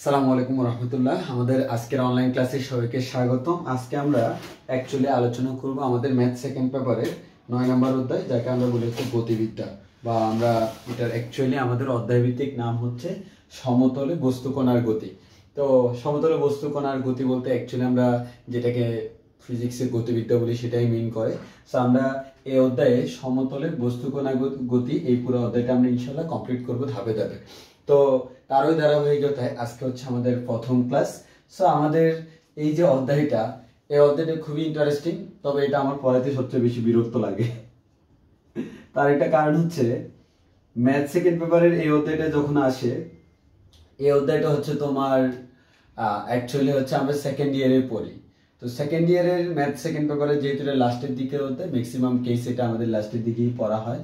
আসসালামু আলাইকুম রহমতুল্লাহ। আমাদের আজকের অনলাইন ক্লাসে সবাইকে স্বাগতম। আজকে আমরা অ্যাকচুয়ালি আলোচনা করব আমাদের ম্যাথ সেকেন্ড পেপারের 9 নম্বর অধ্যায়, যাকে আমরা বলি হচ্ছে গতিবিদ্যা, বা আমরা এটার অ্যাকচুয়ালি আমাদের অধ্যায়ভিত্তিক নাম হচ্ছে সমতলে বস্তুকণার গতি। তো সমতলে বস্তুকণার গতি বলতে অ্যাকচুয়ালি আমরা যেটাকে ফিজিক্সের গতিবিদ্যা বলি সেটাই মিন করে। সো আমরা এই অধ্যায়ে সমতলের বস্তুকণার গতি এই পুরো অধ্যায়টা আমরা ইনশাল্লাহ কমপ্লিট করবো ধাপে ধাপে। তো তারই ধারাবাহিকতায় আজকে হচ্ছে আমাদের প্রথম ক্লাস। সো আমাদের এই যে অধ্যায়টা, এই অধ্যায়টা খুবই ইন্টারেস্টিং, তবে এটা আমার পড়াতে সবচেয়ে বেশি বিরক্ত লাগে। তার একটা কারণ হচ্ছে ম্যাথ সেকেন্ড পেপারের এই অধ্যায়টা যখন আসে, এই অধ্যায়টা হচ্ছে তোমার অ্যাকচুয়ালি হচ্ছে আমরা সেকেন্ড ইয়ারে পড়ি। তো সেকেন্ড ইয়ারের ম্যাথ সেকেন্ড পেপারের যেহেতু এটা লাস্টের দিকের অধ্যায়, ম্যাক্সিমাম কেস এটা আমাদের লাস্টের দিকেই পড়া হয়।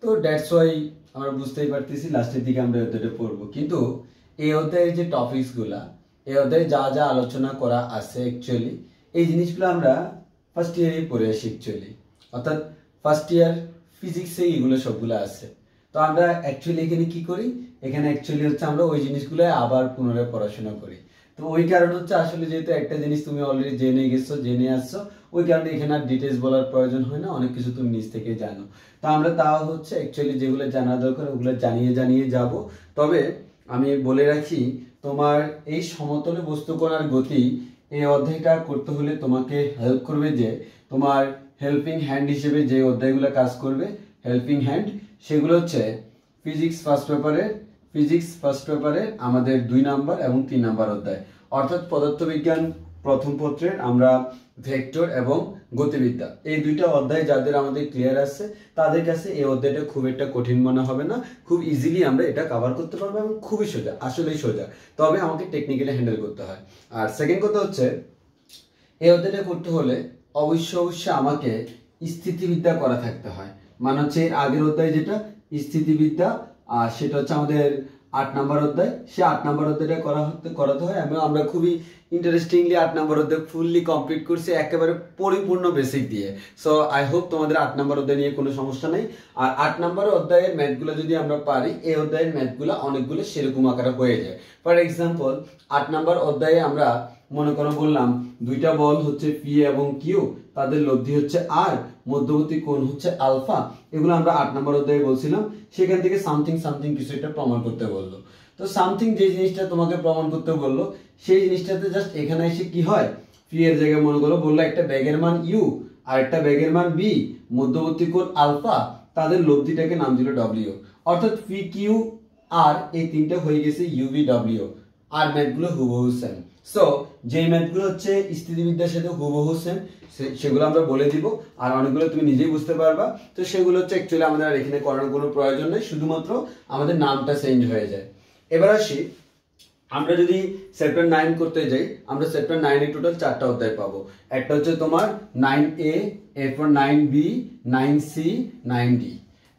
তো দ্যাটস ওয়াই আমরা বুঝতেই পারতেছি লাস্টের দিকে আমরা অধ্যায়টা পড়বো। কিন্তু এই অধ্যায়ের যে টপিকসগুলা, এই অধ্যায়ে যা যা আলোচনা করা আছে অ্যাকচুয়ালি এই জিনিসগুলো আমরা ফার্স্ট ইয়ারেই পড়ে আসি অ্যাকচুয়ালি, অর্থাৎ ফার্স্ট ইয়ার ফিজিক্সে এগুলো সবগুলো আছে। তো আমরা অ্যাকচুয়ালি এখানে কি করি, এখানে অ্যাকচুয়ালি হচ্ছে আমরা ওই জিনিসগুলো আবার পুনরায় পড়াশোনা করি। তো ওই কারণ হচ্ছে আসলে যেহেতু একটা জিনিস তুমি অলরেডি জেনে গেছো, জেনে আসছো, ওই কারণে এখানে আর ডিটেলস বলার প্রয়োজন হয় না, অনেক কিছু তুমি নিজ থেকে জানো। তো আমরা তাও হচ্ছে অ্যাকচুয়ালি যেগুলো জানা দরকার ওগুলো জানিয়ে যাব। তবে আমি বলে রাখি, তোমার এই সমতলে বস্তুকণার গতি এই অধ্যায়টা করতে হলে তোমাকে হেল্প করবে যে তোমার হেল্পিং হ্যান্ড হিসেবে যে অধ্যায়গুলো কাজ করবে, হেল্পিং হ্যান্ড সেগুলো হচ্ছে ফিজিক্স ফার্স্ট পেপারে আমাদের 2 নাম্বার এবং 3 নাম্বার অধ্যায়, অর্থাৎ পদার্থবিজ্ঞান প্রথম পত্রের আমরা ভেক্টর এবং গতিবিদ্যা এই দুইটা অধ্যায় যাদের আমাদের ক্লিয়ার আছে তাদের কাছে এই অধ্যায়টা খুব একটা কঠিন মনে হবে না, খুব ইজিলি আমরা এটা কভার করতে পারবো এবং খুবই সোজা, আসলেই সোজা। তবে আমাকে টেকনিক্যালি হ্যান্ডেল করতে হয়। আর সেকেন্ড কথা হচ্ছে এই অধ্যায়টা করতে হলে অবশ্যই আমাকে স্থিতিবিদ্যা করা থাকতে হয়। মানে হচ্ছে এর আগের অধ্যায় যেটা স্থিতিবিদ্যা, আর সেটা হচ্ছে আমাদের 8 নম্বর অধ্যায়, সে 8 নম্বর অধ্যায়টা করাতে হয়। আমরা খুবই ইন্টারেস্টিংলি 8 নম্বর অধ্যায় ফুললি কমপ্লিট করছি একেবারে পরিপূর্ণ বেসিক দিয়ে। সো আই হোপ তোমাদের 8 নম্বর অধ্যায় নিয়ে কোনো সমস্যা নেই। আর 8 নম্বর অধ্যায়ের ম্যাথগুলো যদি আমরা পারি, এই অধ্যায়ের ম্যাথগুলো অনেকগুলো সেরকম আকারে হয়ে যায়। ফর এক্সাম্পল 8 নম্বর অধ্যায়ে আমরা মনে করো বললাম দুইটা বল হচ্ছে পি এবং কিউ, তাদের লব্ধি হচ্ছে আর, মধ্যবর্তী কোণ হচ্ছে আলফা, এগুলো আমরা 8 নম্বর অধ্যায়ে বলছিলাম। সেখান থেকে সামথিং কিছু একটা প্রমাণ করতে বললো। তো সামথিং যে জিনিসটা তোমাকে প্রমাণ করতে বললো, সেই জিনিসটাতে জাস্ট এখানে এসে কি হয়, পি এর জায়গায় মনে করো বললো একটা ব্যাগের মান ইউ আর একটা ব্যাগের মান বি, মধ্যবর্তী কোণ আলফা, তাদের লব্ধিটাকে নাম দিল ডব্লিউ, অর্থাৎ পি কিউ আর এই তিনটা হয়ে গেছে ইউভি ডব্লিউ। আর ম্যাথগুলো হুবহু সেম। সো যে ম্যাথগুলো হচ্ছে স্থিতিবিদ্যার সাথে হুবহু সেম সেগুলো আমরা বলে দিব, আর অনেকগুলো তুমি নিজেই বুঝতে পারবা। তো সেগুলো হচ্ছে অ্যাকচুয়ালি আমাদের আর এখানে করানোর কোনো প্রয়োজন নেই, শুধুমাত্র আমাদের নামটা চেঞ্জ হয়ে যায়। এবার আসি, আমরা যদি চ্যাপ্টার 9 করতে যাই, আমরা চ্যাপ্টার 9 এ টোটাল 4টা অধ্যায় পাবো। একটা হচ্ছে তোমার 9A, এরপর 9B, 9C, 9D।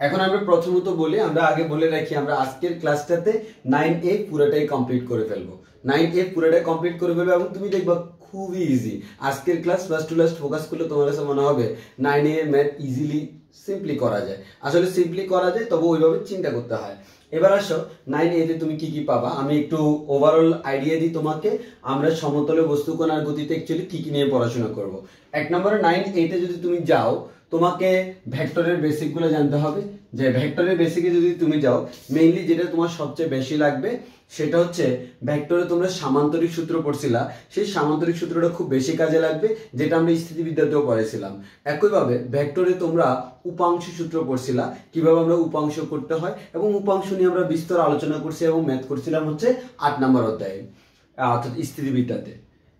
এখন আমরা প্রথমত বলি, আমরা আগে বলে রাখি আমরা আজকের ক্লাসটাতে 9A পুরোটাই কমপ্লিট করে ফেলবো। 9A পুরোটাই কমপ্লিট করে ফেলবো এবং তুমি দেখবা খুবই ইজি। আজকের class first to last focus করলে তোমার কাছে মনে হবে 9A এর ম্যাথ ইজিলি সিম্পলি করা যায়। আসলে সিম্পলি করা যায়, তবে ওইভাবে চিন্তা করতে হয়। এবার আসো 9A তে তুমি কি কি পাবা, আমি একটু ওভারঅল আইডিয়া দিই তোমাকে। আমরা সমতলে বস্তুকণার গতিতে অ্যাকচুয়ালি কি কি নিয়ে পড়াশোনা করব। এক নম্বরে 9A তে যদি তুমি যাও, তোমাকে ভেক্টরের বেসিকগুলো জানতে হবে। যে ভেক্টরের বেসিকে যদি তুমি যাও, মেইনলি যেটা তোমার সবচেয়ে বেশি লাগবে সেটা হচ্ছে ভেক্টরে তোমরা সামান্তরিক সূত্র পড়ছিলা, সেই সামান্তরিক সূত্রটা খুব বেশি কাজে লাগবে, যেটা আমরা স্থিতিবিদ্যাতেও পড়েছিলাম। একইভাবে ভেক্টরে তোমরা উপাংশ সূত্র পড়ছিলা, কিভাবে আমরা উপাংশ করতে হয়, এবং উপাংশ নিয়ে আমরা বিস্তর আলোচনা করছি এবং ম্যাথ করছিলাম হচ্ছে 8 নম্বর অধ্যায়ে, অর্থাৎ স্থিতিবিদ্যাতে।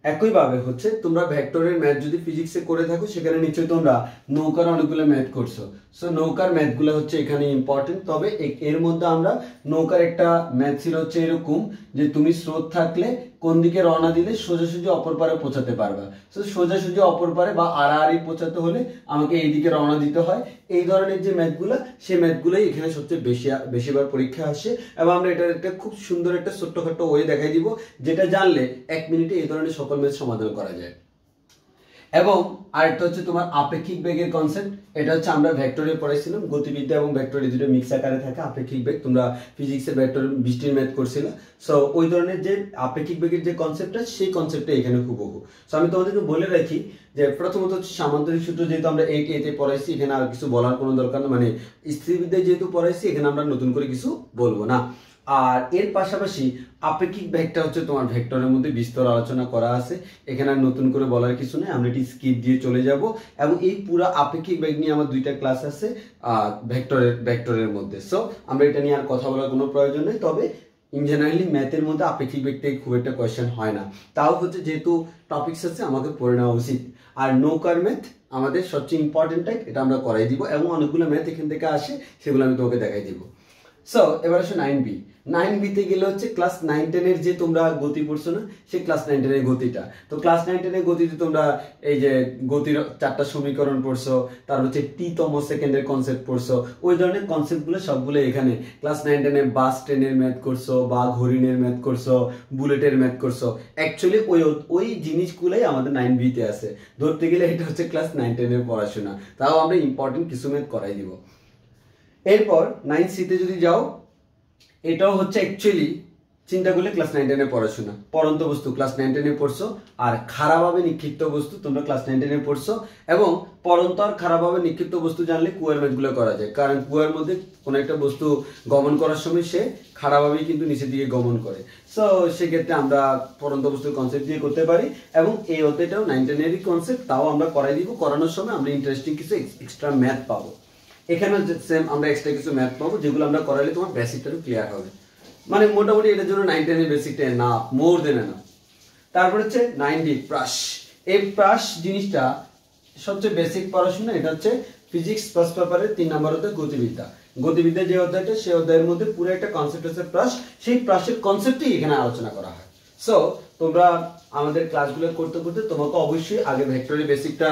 একইভাবে হচ্ছে তোমরা ভেক্টরের ম্যাথ যদি ফিজিক্সে করে থাকো, সেখানে নিশ্চয়ই তোমরা নৌকার অনেকগুলো ম্যাথ করছো। সো নৌকার ম্যাথগুলো হচ্ছে এখানে ইম্পর্টেন্ট। তবে এর মধ্যে আমরা নৌকার একটা ম্যাথ ছিল হচ্ছে এরকম, যে তুমি স্রোত থাকলে কোন দিকে রওনা দিলে সোজাসুজি অপর পারে পৌঁছাতে পারবা। সো সোজাসুজি অপর পারে বা আড়াআড়ি পৌঁছাতে হলে আমাকে এইদিকে রওনা দিতে হয়। এই ধরনের যে ম্যাথগুলো, সেই ম্যাথগুলোই এখানে সবচেয়ে বেশিবার পরীক্ষা আসে, এবং আমরা এটার একটা খুব সুন্দর একটা ছোট্টখাট্ট ওয়ে দেখাই দিব, যেটা জানলে 1 মিনিটে এই ধরনের সকল ম্যাথ সমাধান করা যায়। এবং আরেকটা হচ্ছে তোমার আপেক্ষিক বেগের কনসেপ্ট। এটা হচ্ছে আমরা ভেক্টরে পড়াইছিলাম, গতিবিদ্যা এবং ভেক্টর এই দুটো মিক্স আকারে থাকে আপেক্ষিক বেগ। তোমরা ফিজিক্সের ভেক্টর বৃষ্টির ম্যাথ করছিলে, সো ওই ধরনের যে আপেক্ষিক বেগের যে কনসেপ্টটা, সেই কনসেপ্টটা এখানে হুবহু। সো আমি তোমাদেরকে বলে রাখি যে প্রথমত হচ্ছে সামান্তরিক সূত্র, যেহেতু আমরা 8A তে পড়াইছি, এখানে আর কিছু বলার কোনো দরকার না, মানে স্থিরবিদ্যায় যেহেতু পড়াইছি এখানে আমরা নতুন করে কিছু বলবো না। আর এর পাশাপাশি আপেক্ষিক বেগটা হচ্ছে তোমার ভেক্টরের মধ্যে বিস্তর আলোচনা করা আছে, এখানে আর নতুন করে বলার কিছু নেই, আমরা এটি স্কিপ দিয়ে চলে যাব। এবং এই পুরো আপেক্ষিক বেগ নিয়ে আমার 2টা ক্লাস আছে ভেক্টরের মধ্যে, সো আমরা এটা নিয়ে আর কথা বলার কোনো প্রয়োজন নেই। তবে ইন জেনারেলি ম্যাথের মধ্যে আপেক্ষিক বেগ থেকে খুব একটা কোয়েশ্চেন হয় না, তাও হচ্ছে যেহেতু টপিকস আছে আমাকে পড়ে নেওয়া উচিত। আর নৌকার ম্যাথ আমাদের সবচেয়ে ইম্পর্টেন্ট টাইপ, এটা আমরা করাই দিব, এবং অনেকগুলো ম্যাথ এখান থেকে আসে, সেগুলো আমি তোমাকে দেখাই দিব। সো এবার আসো 9B। 9B তে গেলে হচ্ছে ক্লাস 9-10 এর যে তোমরা গতি পড়ছো না, সেই ক্লাস 9-10 এর গতিটা। তো ক্লাস 9-10 এর গতিতে তোমরা এই যে গতির 4টা সমীকরণ পড়ছো, তারপর হচ্ছে টি-তম সেকেন্ডের কনসেপ্ট পড়ছো, ওই ধরনের কনসেপ্টগুলো সবগুলো এখানে ক্লাস 9-10 এ বাস ট্রেনের ম্যাথ করছো, বা হরিণের ম্যাথ করছো, বুলেটের ম্যাথ করছো। অ্যাকচুয়ালি ওই জিনিসগুলোই আমাদের 9B তে আছে। ধরতে গেলে এটা হচ্ছে ক্লাস 9-10 এর পড়াশোনা, তাও আমরা ইম্পর্টেন্ট কিছু ম্যাথ করাই দিব। এরপর 9C তে যদি যাও, এটাও হচ্ছে অ্যাকচুয়ালি চিন্তা করলে ক্লাস 9-10 এ পড়াশোনা। পরন্ত বস্তু ক্লাস 9-10 এ পড়ছো, আর খারাপভাবে নিক্ষিপ্ত বস্তু তোমরা ক্লাস 9-10 এ পড়ছো। এবং পরন্ত আর খারাপভাবে নিক্ষিপ্ত বস্তু জানলে কুয়ার ম্যাথগুলো করা যায়, কারণ কুয়ার মধ্যে কোনো একটা বস্তু গমন করার সময় সে খারাপভাবেই কিন্তু নিচের দিকে গমন করে। সো সেক্ষেত্রে আমরা পরন্ত বস্তুর কনসেপ্ট দিয়ে করতে পারি, এবং এই অধ্যায়টাও 9-10 এরই কনসেপ্ট, তাও আমরা করাই দিব। করানোর সময় আমরা ইন্টারেস্টিং কিছু এক্সট্রা ম্যাথ পাবো, এখানে সেম আমরা এক্সট্রা কিছু ম্যাথ পাবো, যেগুলো আমরা করাইলে তোমার বেসিকটাও ক্লিয়ার হবে। মানে মোটামুটি এটার জন্য 9-10 এর বেসিকটা না, মোর দেন না। তারপর হচ্ছে 9D প্রাস। এই প্রাস জিনিসটা সবচেয়ে বেসিক পড়াশোনা, এটা হচ্ছে ফিজিক্স ফার্স্ট পেপারের 3 নম্বর অধ্যায় গতিবিদ্যা। গতিবিদ্যা যে অধ্যায়টা, সেই অধ্যায়ের মধ্যে পুরো একটা কনসেপ্ট আছে প্রাস, সেই প্রাসের কনসেপ্টই এখানে আলোচনা করা হয়। সো তোমরা আমাদের ক্লাসগুলো করতে করতে তোমাকে অবশ্যই আগে ভেক্টরের বেসিকটা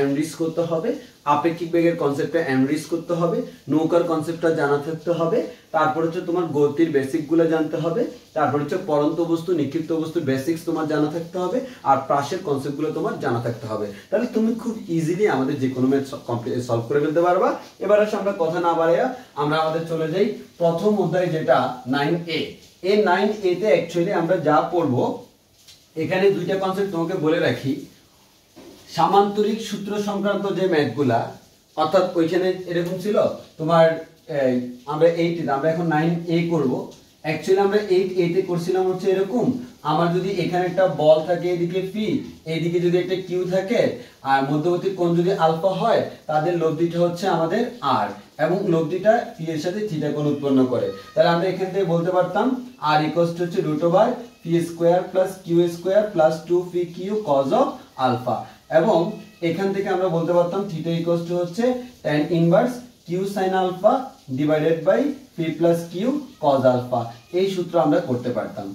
এনালাইজ করতে হবে, আপেক্ষিক বেগের কনসেপ্টটা এনালাইজ করতে হবে, নৌকার কনসেপ্টটা জানা থাকতে হবে, তারপর হচ্ছে তোমার গতির বেসিকগুলো জানতে হবে, তারপর হচ্ছে পরন্ত বস্তু নিক্ষিপ্ত বস্তুর বেসিক্স তোমার জানা থাকতে হবে, আর প্রাসের কনসেপ্টগুলো তোমার জানা থাকতে হবে। তাহলে তুমি খুব ইজিলি আমাদের যে কোনো ম্যাথ সলভ করে ফেলতে পারবা। এবার আসলে আমরা কথা না বাড়াইয়া আমরা আমাদের চলে যাই প্রথম অধ্যায়, যেটা 9A। এই 9A তে অ্যাকচুয়ালি আমরা যা পড়বো, এখানে 2টা কনসেপ্ট তোমাকে বলে রাখি। সামান্তরিক সূত্র সংক্রান্ত যে ম্যাথগুলা, অর্থাৎ ওইখানে এরকম ছিল তোমার আমরা 8 আমরা এখন 9A করব। অ্যাকচুয়ালি আমরা 8A তে করছিলাম হচ্ছে এরকম, আমার যদি এখানে একটা বল থাকে, এদিকে পি, এইদিকে যদি একটা কিউ থাকে, আর মধ্যবর্তী কোণ যদি আলফা হয়, তাদের লব্ধিটা হচ্ছে আমাদের আর, এবং লব্ধিটা পি এর সাথে থিটা কোণ উৎপন্ন করে। তাহলে আমরা এখান থেকে বলতে পারতাম আর ইকুয়ালস টু হচ্ছে √/p² + q² + 2pq cos of alpha. এবং এখান থেকে আমরা বলতে পারতাম থিটা ইকুয়ালস টু হচ্ছে tan inverse q sin alpha divided by p + q cos alpha. এই সূত্র আমরা করতে পারতাম।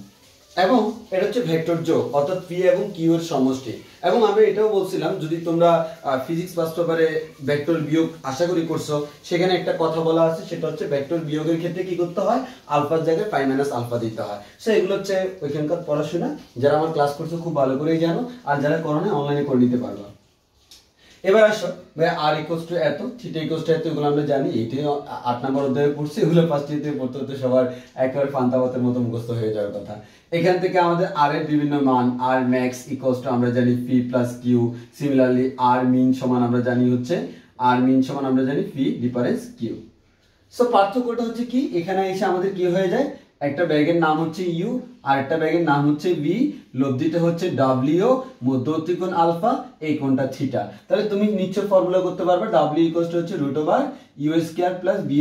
এবং এটা হচ্ছে ভেক্টর যোগ, অর্থাৎ p এবং q এর সমষ্টি। এবং আমরা এটাও বলছিলাম, যদি তোমরা ফিজিক্স ফার্স্ট পেপারে ভেক্টর বিয়োগ আশা করি করছো, সেখানে একটা কথা বলা আছে, সেটা হচ্ছে ভেক্টর বিয়োগের ক্ষেত্রে কি করতে হয়, আলফার জায়গায় পাই মাইনাস আলফা দিতে হয়। সো এগুলো হচ্ছে ওইখানকার পড়াশোনা, যারা আমার ক্লাস করছো খুব ভালো করেই জানো, আর যারা করো না অনলাইনে করে নিতে পারবা। এবার আসো ভাই, আর ইকুয়ালস টু এত, থিটা ইকুয়ালস টু এত, এগুলো আমরা জানি, এটি 8 নম্বর অধ্যায়ে পড়ছি, এগুলো ফার্স্ট ইয়ারে পড়তে হতে সবার একেবারে পান্তাভাতের মতো মুখস্থ হয়ে যাওয়ার কথা। এখান থেকে আমাদের আর এর বিভিন্ন মান, আর ম্যাক্স ইকুয়ালস টু আমরা জানি পি প্লাস কিউ, সিমিলারলি আর মিন সমান আমরা জানি হচ্ছে আর মিন সমান আমরা জানি পি ডিফারেন্স কিউ। সো পার্থক্যটা হচ্ছে কি, এখানে এসে আমাদের কি হয়ে যায়, একটা ব্যাগের নাম হচ্ছে ইউ, আর একটা ব্যাগের নাম হচ্ছে ভি, লব্ধিটা হচ্ছে ডব্লিউ, মধ্যবর্তী কোণ আলফা, এই কোণটা থিটা। তাহলে তুমি নিচে ফর্মুলা করতে পারবে, ডব্লিউ ইকুয়ালস টু হচ্ছে √/u² + v²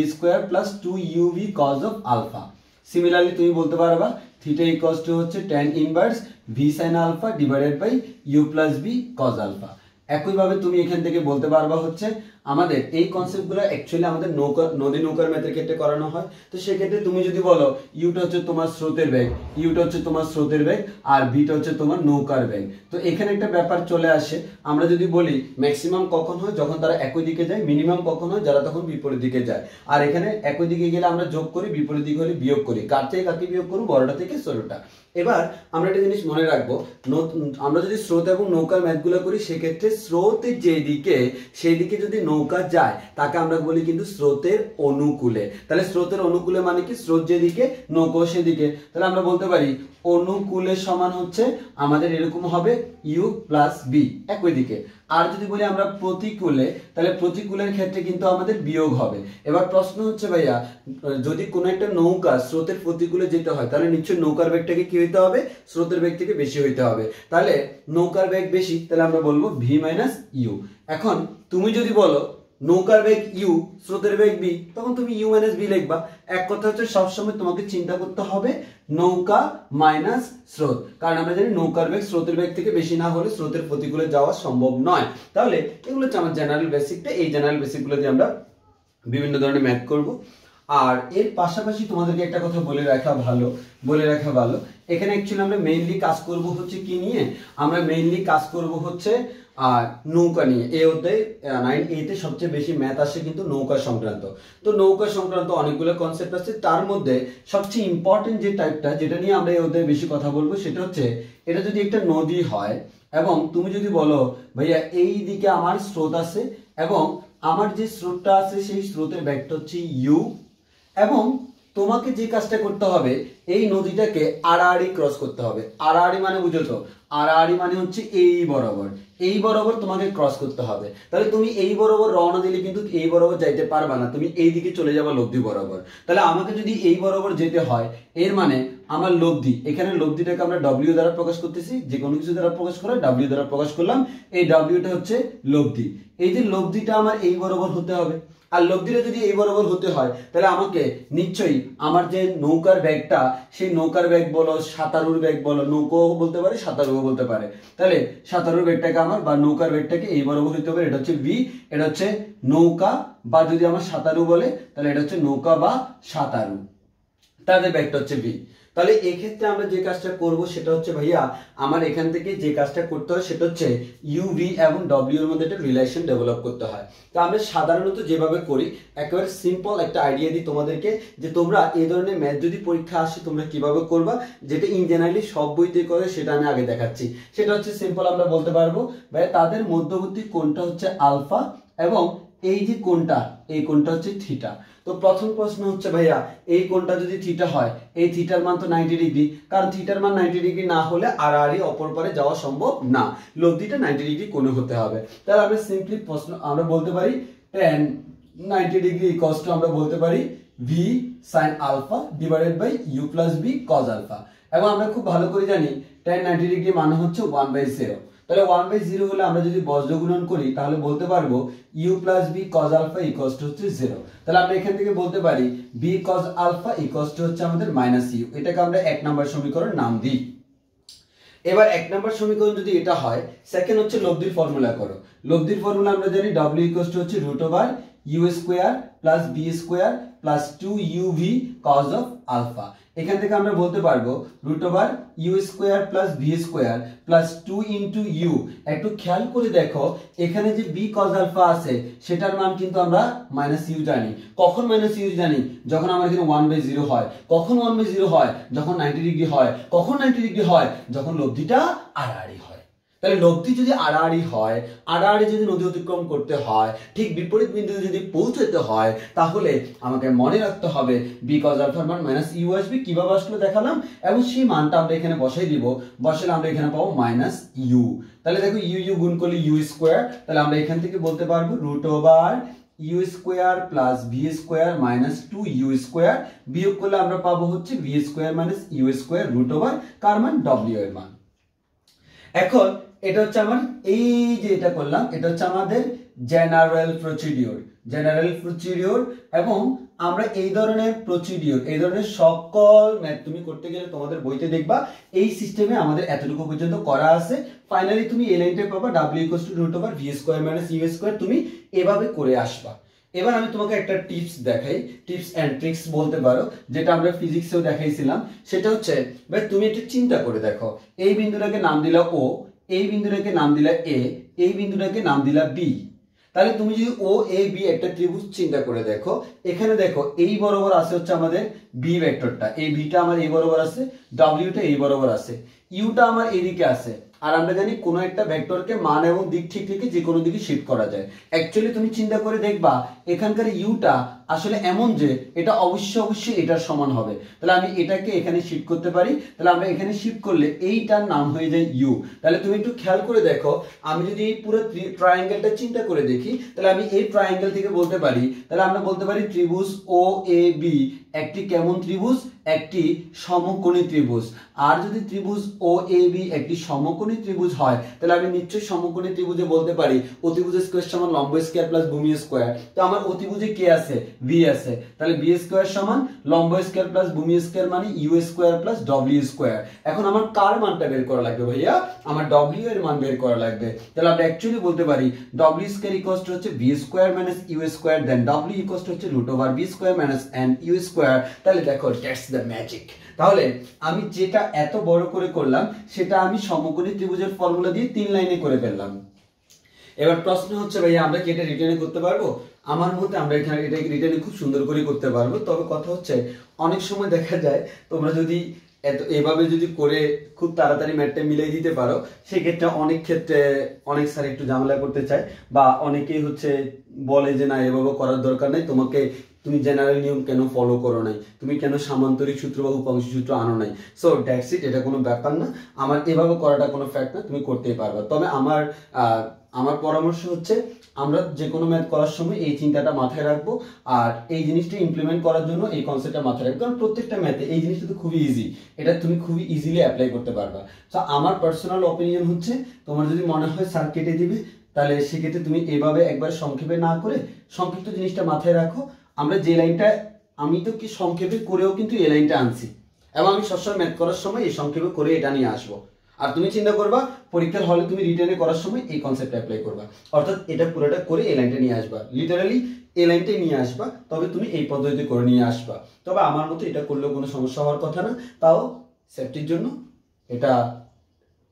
+ 2uv cos of alpha. Similarly তুমি বলতে পারবা থিটা ইকুয়ালস টু হচ্ছে tan inverse v sin alpha divided by u + v cos alpha. একইভাবে তুমি এখান থেকে বলতে পারবা হচ্ছে আমাদের এই কনসেপ্টগুলো অ্যাকচুয়ালি আমাদের নদী নৌকার ম্যাথের ক্ষেত্রে করানো হয়। তো সেক্ষেত্রে তুমি যদি বলো ইউটা হচ্ছে তোমার স্রোতের বেগ, ইউটা হচ্ছে তোমার স্রোতের বেগ, আর ভিটা হচ্ছে তোমার নৌকার বেগ। তো এখানে একটা ব্যাপার চলে আসে, আমরা যদি বলি ম্যাক্সিমাম কখন হয় যখন তারা একই দিকে যায়, মিনিমাম কখন হয় যারা তখন বিপরীত দিকে যায়। আর এখানে একই দিকে গেলে আমরা যোগ করি, বিপরীত দিকে হলে বিয়োগ করি। কার থেকে কাকে বিয়োগ করবো? বড়টা থেকে ছোটটা। এবার আমরা একটা জিনিস মনে রাখবো, আমরা যদি স্রোত এবং নৌকার ম্যাথগুলো করি সেক্ষেত্রে স্রোতের যেদিকে সেই দিকে যদি নৌকা যায় তাকে আমরা বলি কিন্তু স্রোতের অনুকূলে। তাহলে স্রোতের অনুকূলে মানে কি? স্রোত যেদিকে নৌকা সেদিকে। তাহলে আমরা বলতে পারি অনুকূলে সমান হচ্ছে আমাদের এরকম হবে ইউ প্লাস বি একই দিকে। আর যদি বলি আমরা প্রতিকূলে, তাহলে প্রতিকূলের ক্ষেত্রে কিন্তু আমাদের বিয়োগ হবে। এবার প্রশ্ন হচ্ছে ভাইয়া, যদি কোনো একটা নৌকা স্রোতের প্রতিকূলে যেতে হয় তাহলে নিশ্চয়ই নৌকার বেগটাকে কি হইতে হবে? স্রোতের বেগ থেকে বেশি হইতে হবে। তাহলে নৌকার বেগ বেশি, তাহলে আমরা বলবো ভি মাইনাস ইউ। এখন তুমি যদি বলো নৌকার বেগ ইউ, স্রোতের বেগ বি, তখন তুমি ইউ মাইনাস বি লিখবা। এক কথা হচ্ছে সবসময় তোমাকে চিন্তা করতে হবে নৌকা মাইনাস স্রোত, কারণ আমরা জানি নৌকার বেগ স্রোতের বেগ থেকে বেশি না হলে স্রোতের প্রতিকূলে যাওয়া সম্ভব নয়। তাহলে এগুলো হচ্ছে আমার জেনারেল বেসিকটা। এই জেনারেল বেসিকগুলো দিয়ে আমরা বিভিন্ন ধরনের ম্যাথ করব। আর এর পাশাপাশি তোমাদেরকে একটা কথা বলে রাখা ভালো, এখানে অ্যাকচুয়ালি আমরা মেইনলি কাজ করব হচ্ছে কি নিয়ে? আমরা মেইনলি কাজ করব হচ্ছে নৌকা নিয়ে। এই অধ্যায়ে 9A তে সবচেয়ে বেশি ম্যাথ আসে কিন্তু নৌকা সংক্রান্ত। তো নৌকা সংক্রান্ত অনেকগুলো কনসেপ্ট আছে, তার মধ্যে সবচেয়ে ইম্পর্টেন্ট যে টাইপটা যেটা নিয়ে আমরা এই অধ্যায়ে বেশি কথা বলবো সেটা হচ্ছে, এটা যদি একটা নদী হয় এবং তুমি যদি বলো ভাইয়া এই দিকে আমার স্রোত আছে এবং আমার যে স্রোতটা আছে সেই স্রোতের বেগটা হচ্ছে ইউ, এবং তোমাকে যে কাজটা করতে হবে এই নদীটাকে আড়াআড়ি ক্রস করতে হবে। আড়াআড়ি মানে বুঝো তো? আড়াআড়ি মানে হচ্ছে এই বরাবর তোমাকে ক্রস করতে হবে। তাহলে তুমি এই বরাবর রওনা দিলে কিন্তু এই বরাবর যাইতে পারবা না, তুমি এই দিকে চলে যাবে লব্ধি বরাবর। তাহলে আমাকে যদি এই বরাবর যেতে হয়, এর মানে আমার লব্ধি, এখানে লব্ধিটাকে আমরা ডব্লিউ দ্বারা প্রকাশ করতেছি, যে কোনো কিছু দ্বারা প্রকাশ করা ডব্লিউ দ্বারা প্রকাশ করলাম। এই ডব্লিউটা হচ্ছে লব্ধি। এই যে লব্ধিটা আমার এই বরাবর হতে হবে, আর লব্ধিটা যদি এই বরাবর হতে হয় তাহলে আমাকে নিশ্চয়ই আমার যে নৌকার ব্যাগটা, সেই নৌকার ব্যাগ বলো, সাঁতারুর ব্যাগ বলো, নৌকাও বলতে পারে সাঁতারুও বলতে পারে, তাহলে সাঁতারুর ব্যাগটাকে আমার বা নৌকার ব্যাগটাকে এই বরাবর হতে হবে। এটা হচ্ছে ভি, এটা হচ্ছে নৌকা, বা যদি আমার সাঁতারু বলে তাহলে এটা হচ্ছে নৌকা বা সাঁতারু, তাদের ব্যাগটা হচ্ছে ভি। তাহলে এই ক্ষেত্রে আমরা যে কাজটা করব সেটা হচ্ছে ভাইয়া, আমার এখান থেকে যে কাজটা করতে হয় সেটা হচ্ছে ইউভি এবং ডব্লিউ এর মধ্যে একটা রিলেশন ডেভেলপ করতে হয়। তো আমরা সাধারণত যেভাবে করি, একেবারে সিম্পল একটা আইডিয়া দিই তোমাদেরকে, যে তোমরা এই ধরনের ম্যাথ যদি পরীক্ষা আসে তোমরা কিভাবে করবা, যেটা ইন জেনারেলি সব বইতে করে সেটা আমি আগে দেখাচ্ছি। সেটা হচ্ছে সিম্পল, আমরা বলতে পারবো ভাইয়া তাদের মধ্যবর্তী কোণটা হচ্ছে আলফা এবং এই যে কোণটা, এই কোণটা হচ্ছে থিটা। তো প্রথম প্রশ্ন হচ্ছে ভাইয়া এই কোণটা যদি থিটা হয়, এই থিটার মান তো 90 ডিগ্রি, কারণ থিটার মান 90 ডিগ্রি না হলে আড়াআড়ি অপর পারে যাওয়া সম্ভব না, লব্ধিটা 90 ডিগ্রি কোণে হতে হবে। তাহলে আমরা সিম্পলি প্রশ্ন আমরা বলতে পারি tan 90 ডিগ্রি ইকুয়ালস টু আমরা বলতে পারি v sin alpha divided by u plus b cos alpha. এবং আমরা খুব ভালো করে জানি tan 90 ডিগ্রি মানে হচ্ছে 1/0। তাহলে 1/0 হলে আমরা যদি বজ্র গুণন করি তাহলে বলতে পারবো u plus b cos alpha equals to হচ্ছে 0। তাহলে আমরা এখান থেকে বলতে পারি b cos alpha equals to হচ্ছে আমাদের মাইনাস u। এটাকে আমরা 1 নম্বর সমীকরণ নাম দিই। এবার 1 নম্বর সমীকরণ যদি এটা হয়, সেকেন্ড হচ্ছে লব্ধির ফর্মুলা করো। লব্ধির ফর্মুলা আমরা জানি w ইকুয়ালস টু হচ্ছে √u square plus b square plus 2uv cos of alpha. এখান থেকে আমরা বলতে পারবো √u square plus v square plus 2 into u। একটু খেয়াল করে দেখো এখানে যে b cos আলফা আছে সেটার মান কিন্তু আমরা -u জানি। কখন -u জানি? যখন আমার এখানে 1/0 হয়। কখন 1/0 হয়? যখন 90 ডিগ্রি হয়। কখন 90 ডিগ্রি হয়? যখন লব্ধিটা আড়াআড়ি হয়। তাহলে লব্ধি যদি আড়াআড়ি হয়, আড়াআড়ি যদি নদী অতিক্রম করতে হয়, ঠিক বিপরীত বিন্দুতে যদি পৌঁছতে হয়, তাহলে আমাকে মনে রাখতে হবে b cos আলফার মান -u আসবে। কিভাবে আসলে দেখালাম, এবং সেই মানটা আমরা এখানে বসাই দিব। বসালে আমরা এখানে পাবো -u। তাহলে দেখো u গুণ করলে u স্কয়ার, তাহলে আমরা এখান থেকে বলতে পারবো √u square plus v square minus 2u square, বিয়োগ করলে আমরা পাবো হচ্ছে v square minus u square কার মান? w এর মান। এখন এটা হচ্ছে আমার এই যে এটা করলাম, এটা হচ্ছে আমাদের জেনারেল প্রসিডিওর এবং আমরা এই ধরনের প্রসিডিওর, এই ধরনের সকল ম্যাথ তুমি করতে গেলে তোমাদের বইতে দেখবা এই সিস্টেমে আমাদের এতটুকু পর্যন্ত করা আছে। ফাইনালি তুমি এই লাইনটা পাবা w=√v² - u², তুমি এভাবে করে আসবা। এবার আমি তোমাকে একটা টিপস দেখাই, টিপস এন্ড ট্রিক্স বলতে পারো, যেটা আমরা ফিজিক্সেও দেখাইছিলাম। সেটা হচ্ছে ভাই তুমি একটু চিন্তা করে দেখো, এই বিন্দুটাকে নাম দিলা ও, এই বিন্দুটাকে নাম দিলা এ, এই বিন্দুটাকে নাম দিলা বি। তাহলে তুমি যদি ও এ বি একটা ত্রিভুজ চিন্তা করে দেখো, এখানে দেখো এই বরাবর আছে হচ্ছে আমাদের বি ভেক্টরটা, এই বিটা আমার এই বরাবর আছে, ডব্লিউটা এই বরাবর আছে, ইউটা আমার এদিকে আছে। আর আমরা জানি কোনো একটা ভেক্টরকে মান এবং দিক ঠিক রেখে যে কোনো দিকে শিফট করা যায়। অ্যাকচুয়ালি তুমি চিন্তা করে দেখবা এখানকার ইউটা আসলে এমন যে এটা অবশ্যই এটার সমান হবে। তাহলে আমি এটাকে এখানে শিফট করতে পারি, তাহলে আমরা এখানে শিফট করলে এইটার নাম হয়ে যায় ইউ। তাহলে তুমি একটু খেয়াল করে দেখো, আমি যদি এই পুরো ট্রায়াঙ্গেলটা চিন্তা করে দেখি, তাহলে আমি এই ট্রায়াঙ্গেল থেকে বলতে পারি, তাহলে আমরা বলতে পারি ত্রিভুজ ও এ বি একটি কেমন ত্রিভুজ, একটি সমকোণী ত্রিভুজ। আর যদি ত্রিভুজ ও এ বি একটি সমকোণী ত্রিভুজ হয়, তাহলে আমি নিশ্চয়ই সমকোণী ত্রিভুজে বলতে পারি অতিভুজ স্কয়ার সমান লম্ব স্কয়ার প্লাস ভূমি স্কয়ার। তো আমার অতিভুজে কে আছে, বি আছে, তাহলে বি স্কয়ার সমান লম্ব স্কয়ার প্লাস ভূমি স্কয়ার মানে U square plus W square. এখন আমার কার মানটা বের করা লাগবে ভাইয়া, আমার ডব্লিউ এর মান বের করা লাগবে। তাহলে আমরা অ্যাকচুয়ালি বলতে পারি ডব্লিউ স্কয়ার ইকুয়ালস টু হচ্ছে V square minus U square, then W equals to হচ্ছে √V square minus N U square. তাহলে দেখো দ্যাটস দ্য ম্যাজিক। তাহলে আমি যেটা এত বড় করে করলাম সেটা আমি সমকোণী ত্রিভুজের ফর্মুলা দিয়ে 3 লাইনে করে ফেললাম। এবার প্রশ্ন হচ্ছে ভাইয়া আমরা কি এটা রিটার্নে করতে পারবো? আমার মতে আমরা এখানে এটা রিটার্নে খুব সুন্দর করে করতে পারবো। তবে কথা হচ্ছে অনেক সময় দেখা যায় তোমরা যদি এভাবে যদি করে খুব তাড়াতাড়ি ম্যাথটা মিলাই দিতে পারো, সেক্ষেত্রে অনেক ক্ষেত্রে অনেক স্যার একটু ঝামেলা করতে চায়, বা অনেকেই হচ্ছে বলে যে না এভাবে করার দরকার নেই, তুমি জেনারেল নিয়ম কেন ফলো করো নাই, তুমি কেন সামান্তরিক সূত্র বা উপাংশ সূত্র আনো নাই। সো দ্যাটস ইট, এটা কোনো ব্যাপার না, আমার এভাবে করাটা কোনো ফ্যাক্ট না, তুমি করতেই পারবা। তবে আমার পরামর্শ হচ্ছে আমরা যে কোনো ম্যাথ করার সময় এই চিন্তাটা মাথায় রাখবো, আর এই জিনিসটা ইমপ্লিমেন্ট করার জন্য এই কনসেপ্টটা মাথায় রাখবো, কারণ প্রত্যেকটা ম্যাথে এই জিনিসটা তো খুবই ইজি, এটা তুমি খুবই ইজিলি অ্যাপ্লাই করতে পারবা। তো আমার পার্সোনাল অপিনিয়ন হচ্ছে তোমার যদি মনে হয় স্যার কেটে দিবে, তাহলে সেক্ষেত্রে তুমি এভাবে একবার সংক্ষেপে না করে সংক্ষিপ্ত জিনিসটা মাথায় রাখো। আমরা যে লাইনটা, আমি তো কি সংক্ষেপে করেও কিন্তু এই লাইনটা আনছি, এবং আমি সবসময় ম্যাথ করার সময় এই সংক্ষেপে করে এটা নিয়ে আসবো। আর তুমি চিন্তা করবা পরীক্ষার হলে তুমি রিটেনে করার সময় এই কনসেপ্ট অ্যাপ্লাই করবা, অর্থাৎ এটা পুরোটা করে এই লাইনটা নিয়ে আসবা, লিটারালি এই লাইনটাই নিয়ে আসবা, তবে তুমি এই পদ্ধতিতে করে নিয়ে আসবা। তবে আমার মতে এটা করলেও কোনো সমস্যা হওয়ার কথা না, তাও সেফটির জন্য এটা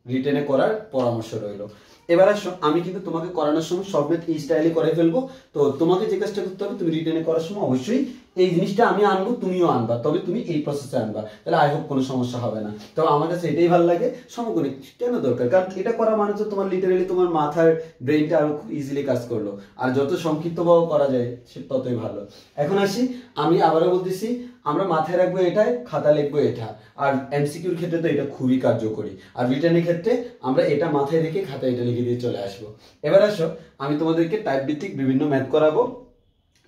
রিটেনে করার পরামর্শ রইল। এবার আসো, আমি কিন্তু তোমাকে করানোর সময় সব ম্যাথ এই স্টাইলে করে ফেলবো। তো তোমাকে যে কাজটা করতে হবে, তুমি রিটেনে করার সময় অবশ্যই এই জিনিসটা আমি আনবো, তুমিও আনবা, তবে তুমি এই প্রসেসে আনবা, তাহলে আই হোপ কোনো সমস্যা হবে না। তো আমার কাছে এটাই ভালো লাগে, সমকোণী কেন দরকার, কারণ এটা করা মানে তো তোমার লিটারালি তোমার মাথার ব্রেইনটা আরো খুব ইজিলি কাজ করলো, আর যত সংক্ষিপ্তভাবে করা যায় সে ততই ভালো। এখন আসি, আমি আবারও বলতেছি, আমরা মাথায় রাখবো এটাই, খাতা লিখবো এটা, আর এমসিকিউর ক্ষেত্রে তো এটা খুবই কার্যকরী, আর রিটার্নের ক্ষেত্রে আমরা এটা মাথায় রেখে খাতা এটা লিখে দিয়ে চলে আসবো। এবার আসো, আমি তোমাদেরকে টাইপ ভিত্তিক বিভিন্ন ম্যাথ করাবো।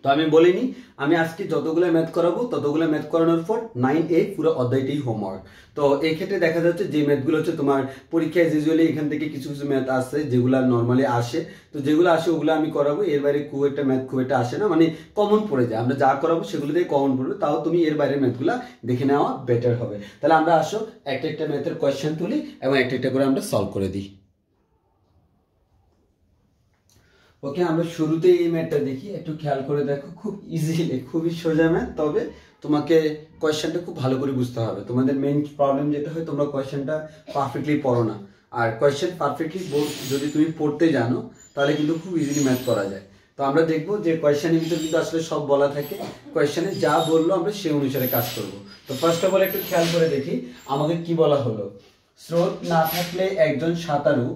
তো আমি বলিনি, আমি আজকে যতগুলো ম্যাথ করাবো ততগুলো ম্যাথ করানোর পর 9A পুরো অধ্যায়টাই হোমওয়ার্ক। তো এই ক্ষেত্রে দেখা যাচ্ছে যে ম্যাথগুলো হচ্ছে তোমার পরীক্ষায় ইউজুয়ালি এখান থেকে কিছু কিছু ম্যাথ আসে যেগুলো নর্মালি আসে, তো যেগুলো আসে ওগুলো আমি করাবো, এর বাইরে খুব একটা ম্যাথ খুব একটা আসে না, মানে কমন পড়ে যায়, আমরা যা করাবো সেগুলো দিয়ে কমন পড়বে, তাও তুমি এর বাইরের ম্যাথগুলো দেখে নেওয়া বেটার হবে। তাহলে আমরা আসো একটা একটা ম্যাথের কোয়েশ্চেন তুলি এবং একটা একটা করে আমরা সলভ করে দিই। ওকে, আমরা শুরুতেই এই ম্যাথটা দেখি, একটু খেয়াল করে দেখো, খুব ইজিলি, খুবই সোজা ম্যাথ, তবে তোমাকে কোয়েশ্চেনটা খুব ভালো করে বুঝতে হবে। তোমাদের মেইন প্রবলেম যেটা হয়, তোমরা কোয়েশ্চেনটা পারফেক্টলি পড়ো না, আর কোয়েশ্চেন পারফেক্টলি যদি তুমি পড়তে জানো তাহলে কিন্তু খুব ইজিলি ম্যাথ করা যায়। তো আমরা দেখবো যে কোয়েশ্চেনের ভিতরে কিন্তু আসলে সব বলা থাকে, কোয়েশ্চেনে যা বললো আমরা সেই অনুসারে কাজ করব। তো ফার্স্ট অফ অল একটু খেয়াল করে দেখি আমাকে কি বলা হলো। স্রোত না থাকলে একজন সাঁতারু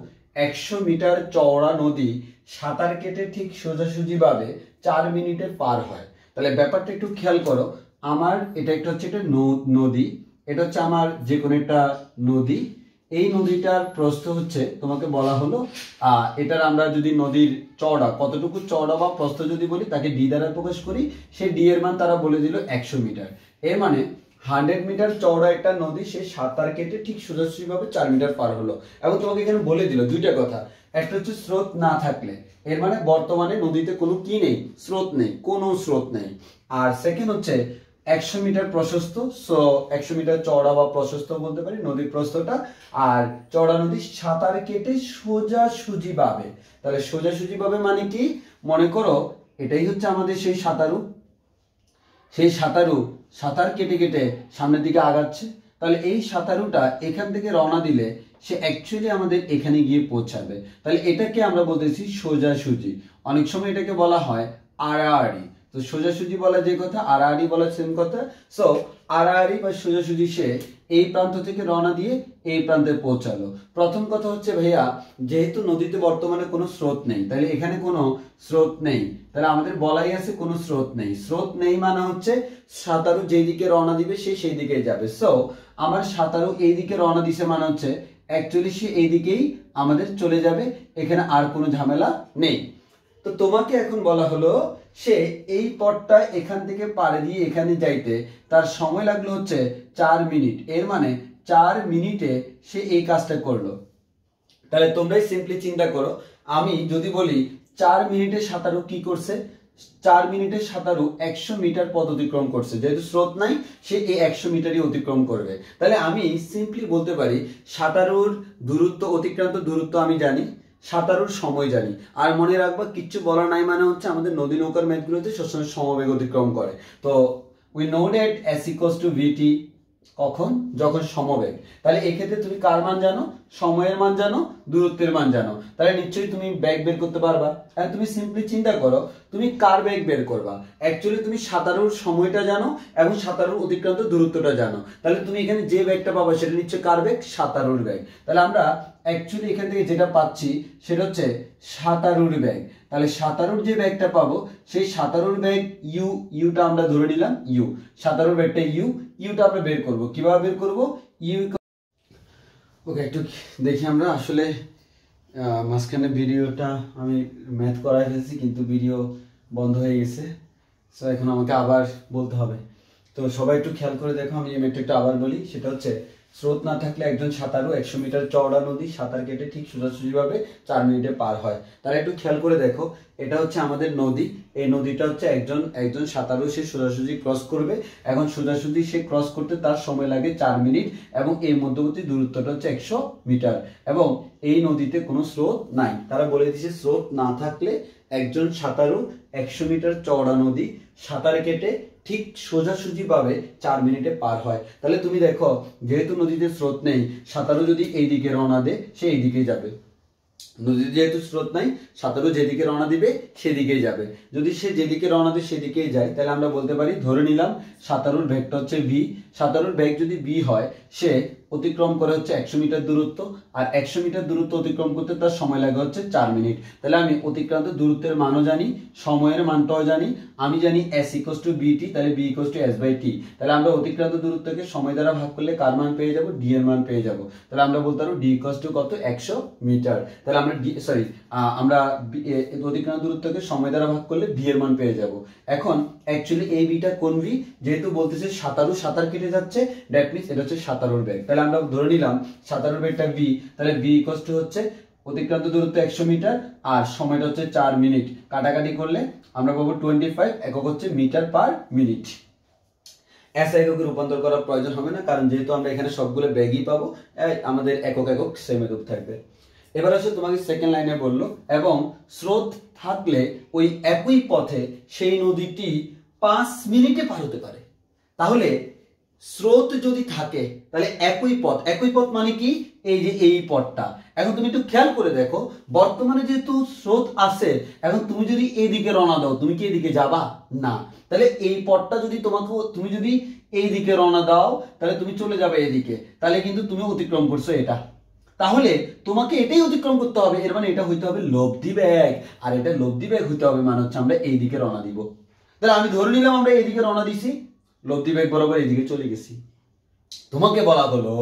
100 মিটার চওড়া নদী সাঁতার কেটে ঠিক সোজাসুজি ভাবে 4 মিনিটে পার হয়। তাহলে ব্যাপারটা একটু খেয়াল করো, আমার এটা একটা হচ্ছে একটা নদী, এটা হচ্ছে আমার যে কোনো একটা নদী, এই নদীটার প্রস্থ হচ্ছে তোমাকে বলা হলো এটার আমরা যদি নদীর চওড়া কতটুকু চওড়া বা প্রস্থ যদি বলি তাকে ডি দ্বারা প্রকাশ করি, সেই ডি এর মান তারা বলে দিল 100 মিটার। এর মানে 100 মিটার চওড়া একটা নদী সে সাঁতার কেটে ঠিক সোজাসুজি ভাবে 4 মিটার পার হলো। এবং তোমাকে এখানে বলে দিল দুইটা কথা, একটা হচ্ছে স্রোত না থাকলে, এর মানে বর্তমানে নদীতে কোনো কি নেই, স্রোত নেই, কোনো স্রোত নেই। আর সেকেন্ড হচ্ছে 100 মিটার প্রশস্ত, সো 100 মিটার চওড়া বা প্রশস্ত বলতে পারি নদীর প্রস্থটা। আর চওড়া নদী সাঁতার কেটে সোজাসুজি ভাবে, তাহলে সোজাসুজি ভাবে মানে কি, মনে করো এটাই হচ্ছে আমাদের সেই সাঁতারু, সেই সাঁতারু সাঁতার কেটে কেটে সামনের দিকে আগাচ্ছে। তাহলে এই সাঁতারুটা এখান থেকে রওনা দিলে সে অ্যাকচুয়ালি আমাদের এখানে গিয়ে পৌঁছাবে। তাহলে এটাকে আমরা বলতেছি সোজাসুজি। অনেক সময় এটাকে বলা হয় আড়াআড়ি। তো সোজাসুজি বলা যে কথা, আড়াআড়ি বলা সেম কথা। সো আড়াআড়ি বা সোজাসুজি সে এই প্রান্ত থেকে রওনা দিয়ে এই প্রান্তে পৌঁছালো। প্রথম কথা হচ্ছে ভাইয়া, যেহেতু নদীতে বর্তমানে কোনো স্রোত নেই, তাহলে এখানে কোনো স্রোত নেই, তাহলে আমাদের বলাই আছে কোনো স্রোত নেই। স্রোত নেই মানে হচ্ছে সাঁতারু যেই দিকে রওনা দিবে সে সেই দিকে যাবে। সো আমার সাঁতারু এই দিকে রওনা দিছে মানে হচ্ছে অ্যাকচুয়ালি সে এই দিকেই আমাদের চলে যাবে, এখানে আর কোনো ঝামেলা নেই। তো তোমাকে এখন বলা হলো সে এই পথটা এখান থেকে পাড়ি দিয়ে এখানে যাইতে তার সময় লাগলো হচ্ছে 4 মিনিট। এর মানে 4 মিনিটে সে এই কাজটা করলো। তাহলে তোমরাই সিম্পলি চিন্তা করো, আমি যদি বলি 4 মিনিটে সাঁতারু কি করছে, 4 মিনিটে সাঁতারু 100 মিটার পথ অতিক্রম করছে। যেহেতু স্রোত নাই সে এই 100 মিটারই অতিক্রম করবে। তাহলে আমি সিম্পলি বলতে পারি সাঁতারুর দূরত্ব, অতিক্রান্ত দূরত্ব আমি জানি, সাঁতারুর সময় জানি। আর মনে রাখবা কিচ্ছু বলা নাই মানে হচ্ছে আমাদের নদী নৌকার ম্যাথগুলোতে সবসময় সমবেগ অতিক্রম করে। তো we know that s equals to vt, কখন, যখন সমবেগ। তাহলে এক্ষেত্রে তুমি কার মান জানো, সময়ের মান জানো, দূরত্বের মান জানো, তাহলে নিশ্চয়ই তুমি বেগ বের করতে পারবা। আর তুমি সিম্পলি চিন্তা করো তুমি কার বেগ বের করবা, অ্যাকচুয়ালি তুমি সাঁতারুর সময়টা জানো এবং সাঁতারুর অতিক্রান্ত দূরত্বটা জানো। তাহলে তুমি এখানে যে বেগটা পাবা সেটা নিশ্চয়ই কার বেগ, সাঁতারুর বেগ। তাহলে আমরা অ্যাকচুয়ালি এখান থেকে যেটা পাচ্ছি সেটা হচ্ছে সাঁতারুর বেগ। তাহলে সাঁতারুর যে বেগটা পাবো সেই সাঁতারুর বেগ ইউটা আমরা ধরে নিলাম, সাঁতারুর বেগটা ইউটা আমরা বের করব। কিভাবে বের করব, ওকে একটু দেখি আমরা। আসলে মাঝখানে ভিডিওটা আমি ম্যাথ করাই ফেলছি কিন্তু ভিডিও বন্ধ হয়ে গেছে, সো এখন আমাকে আবার বলতে হবে। তো সবাই একটু খেয়াল করে দেখো, আমি এই ম্যাথটা আবার বলি। সেটা হচ্ছে স্রোত না থাকলে একজন সাঁতারু 100 মিটার চওড়া নদী সাঁতার কেটে ঠিক সোজাসুজিভাবে 4 মিনিটে পার হয়। তাহলে একটু খেয়াল করে দেখো, এটা হচ্ছে আমাদের নদী, এই নদীটা হচ্ছে একজন সাঁতারু সে সোজাসুজি ক্রস করবে। এখন সোজাসুজি সে ক্রস করতে তার সময় লাগে 4 মিনিট এবং এই মধ্যবর্তী দূরত্বটা হচ্ছে 100 মিটার এবং এই নদীতে কোনো স্রোত নাই। তারা বলে দিচ্ছে স্রোত না থাকলে একজন সাঁতারু 100 মিটার চওড়া নদী সাঁতার কেটে ঠিক সোজাসুজি ভাবে 4 মিনিটে পার হয়। তাহলে তুমি দেখো যেহেতু নদীতে স্রোত নেই, সাঁতারু যদি এই দিকে রওনা দেয় সে এই দিকে যাবে। নদীতে যেহেতু স্রোত নাই, সাঁতারু যেদিকে রওনা দিবে সেদিকেই যাবে। যদি সে যেদিকে রওনা দেয় সেদিকেই যায়, তাহলে আমরা বলতে পারি, ধরে নিলাম সাঁতারুর বেগটা হচ্ছে v। সাঁতারুর বেগ যদি v হয়, সে অতিক্রম করে হচ্ছে 100 মিটার দূরত্ব, আর 100 মিটার দূরত্ব অতিক্রম করতে তার সময় লাগে হচ্ছে 4 মিনিট। তাহলে আমি অতিক্রান্ত দূরত্বের মানও জানি, সময়ের মানটাও জানি। আমি জানি s ইকুয়ালস টু vt, তাহলে b ইকুয়ালস টু s/t। তাহলে আমরা অতিক্রান্ত দূরত্বকে সময় দ্বারা ভাগ করলে কার মান পেয়ে যাব, d এর মান পেয়ে যাব। তাহলে আমরা বলতে পারবো d ইকুয়ালস টু কত, 100 মিটার। তাহলে আমরা আমরা অতিক্রান্ত দূরত্বকে সময় দ্বারা ভাগ করলে v এর মান পেয়ে যাব। এখন অ্যাকচুয়ালি এই v টা কোন v, যেহেতু বলতেছে সাঁতারু সাঁতার কেটে যাচ্ছে, দ্যাট মিন্স এটা হচ্ছে সাঁতারুর বেগ। তাহলে আমরা ধরে নিলাম সাঁতারুর বেগটা v, তাহলে v ইকুয়ালস টু হচ্ছে অতিক্রান্ত দূরত্ব 100 মিটার আর সময়টা হচ্ছে 4 মিনিট। কাটাকাটি করলে আমরা পাবো 25, একক হচ্ছে মিটার পার মিনিট। এসআই এককে রূপান্তর করার প্রয়োজন হবে না, কারণ যেহেতু আমরা এখানে সবগুলো ব্যাগই পাবো, আমাদের একক সেম একক থাকবে। এবার আসলে তোমাকে সেকেন্ড লাইনে বললো, এবং স্রোত থাকলে ওই একই পথে সেই নদীটি 5 মিনিটে পার হতে পারে। তাহলে স্রোত যদি থাকে তাহলে একই পথ মানে কি, এই যে এই পথটা। এখন তুমি একটু খেয়াল করে দেখো, বর্তমানে যেহেতু স্রোত আছে, এখন তুমি যদি এইদিকে রওনা দাও, তুমি কি এদিকে যাবা না। তাহলে এই পথটা যদি তুমি যদি এই দিকে রওনা দাও, তাহলে তুমি চলে যাবে এদিকে, তাহলে কিন্তু তুমি অতিক্রম করছো এটা। তাহলে তোমাকে এটাই অতিক্রম করতে হবে, এর মানে এটা হইতে হবে লব্ধি বেগ, আর এটা লব্ধি বেগ হইতে হবে মানে হচ্ছে আমরা এই দিকে রওনা দিব। তাহলে আমি ধরে নিলাম আমরা এইদিকে রওনা দিছি, লব্ধি বেগ বরাবর এইদিকে চলে গেছি। তোমাকে বলা হলো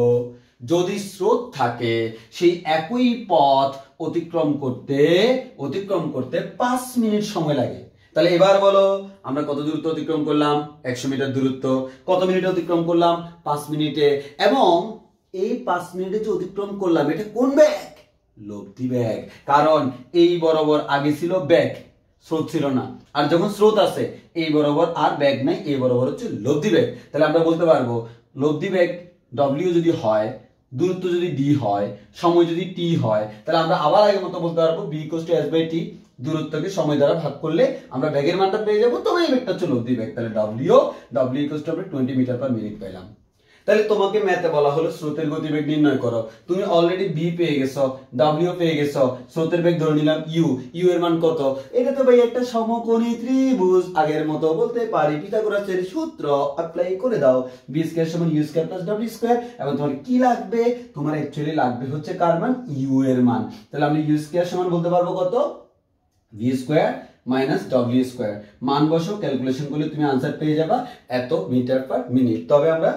যদি স্রোত থাকে সেই একই পথ অতিক্রম করতে 5 মিনিট সময় লাগে। তাহলে এবার বলো আমরা কত দূরত্ব অতিক্রম করলাম? 100 মিটার দূরত্ব। কত মিনিটে অতিক্রম করলাম? 5 মিনিটে। এবং এই 5 মিনিটে যে অতিক্রম করলাম এটা কোন বেগ? লব্ধি বেগ। কারণ এই বরাবর আগে ছিল বেগ, স্রোত ছিল না। আর যখন স্রোত আছে এই বরাবর আর বেগ নাই, এই বরাবর হচ্ছে লব্ধি বেগ। তাহলে আমরা বলতে পারবো লব্ধি বেগ W যদি হয়, দূরত্ব যদি d হয়, সময় যদি t হয়, তাহলে আমরা আবার আগের মতো বলতে পারবো b = s/t। দূরত্বকে সময় দ্বারা ভাগ করলে আমরা বেগের মানটা পেয়ে যাবো। তবে এই বেগটা হচ্ছে লব্ধি বেগ। তাহলে w = আমরা 20 মিটার/মিনিট পেলাম। তাহলে তোমাকে ম্যাথে বলা হলো স্রোতের গতিবেগ নির্ণয় করো। তুমি অলরেডি b পেয়ে গেছো, w পেয়ে গেছো, স্রোতের বেগ ধরে নিলাম u এর মান কত? এটা তো ভাই একটা সমকোণী ত্রিভুজ। আগের মতো বলতে পারি পিথাগোরাসের সূত্র অ্যাপ্লাই করে দাও, b² = u² + w²। এবং তোমার কি লাগবে? তোমার অ্যাকচুয়ালি লাগবে হচ্ছে কার মান? u এর মান। তাহলে আমরা u² বলতে পারবো কত? v² - w²। মান বসো, ক্যালকুলেশন করলে তুমি आंसर পেয়ে যাবা এত মিটার/মিনিট। তবে আমরা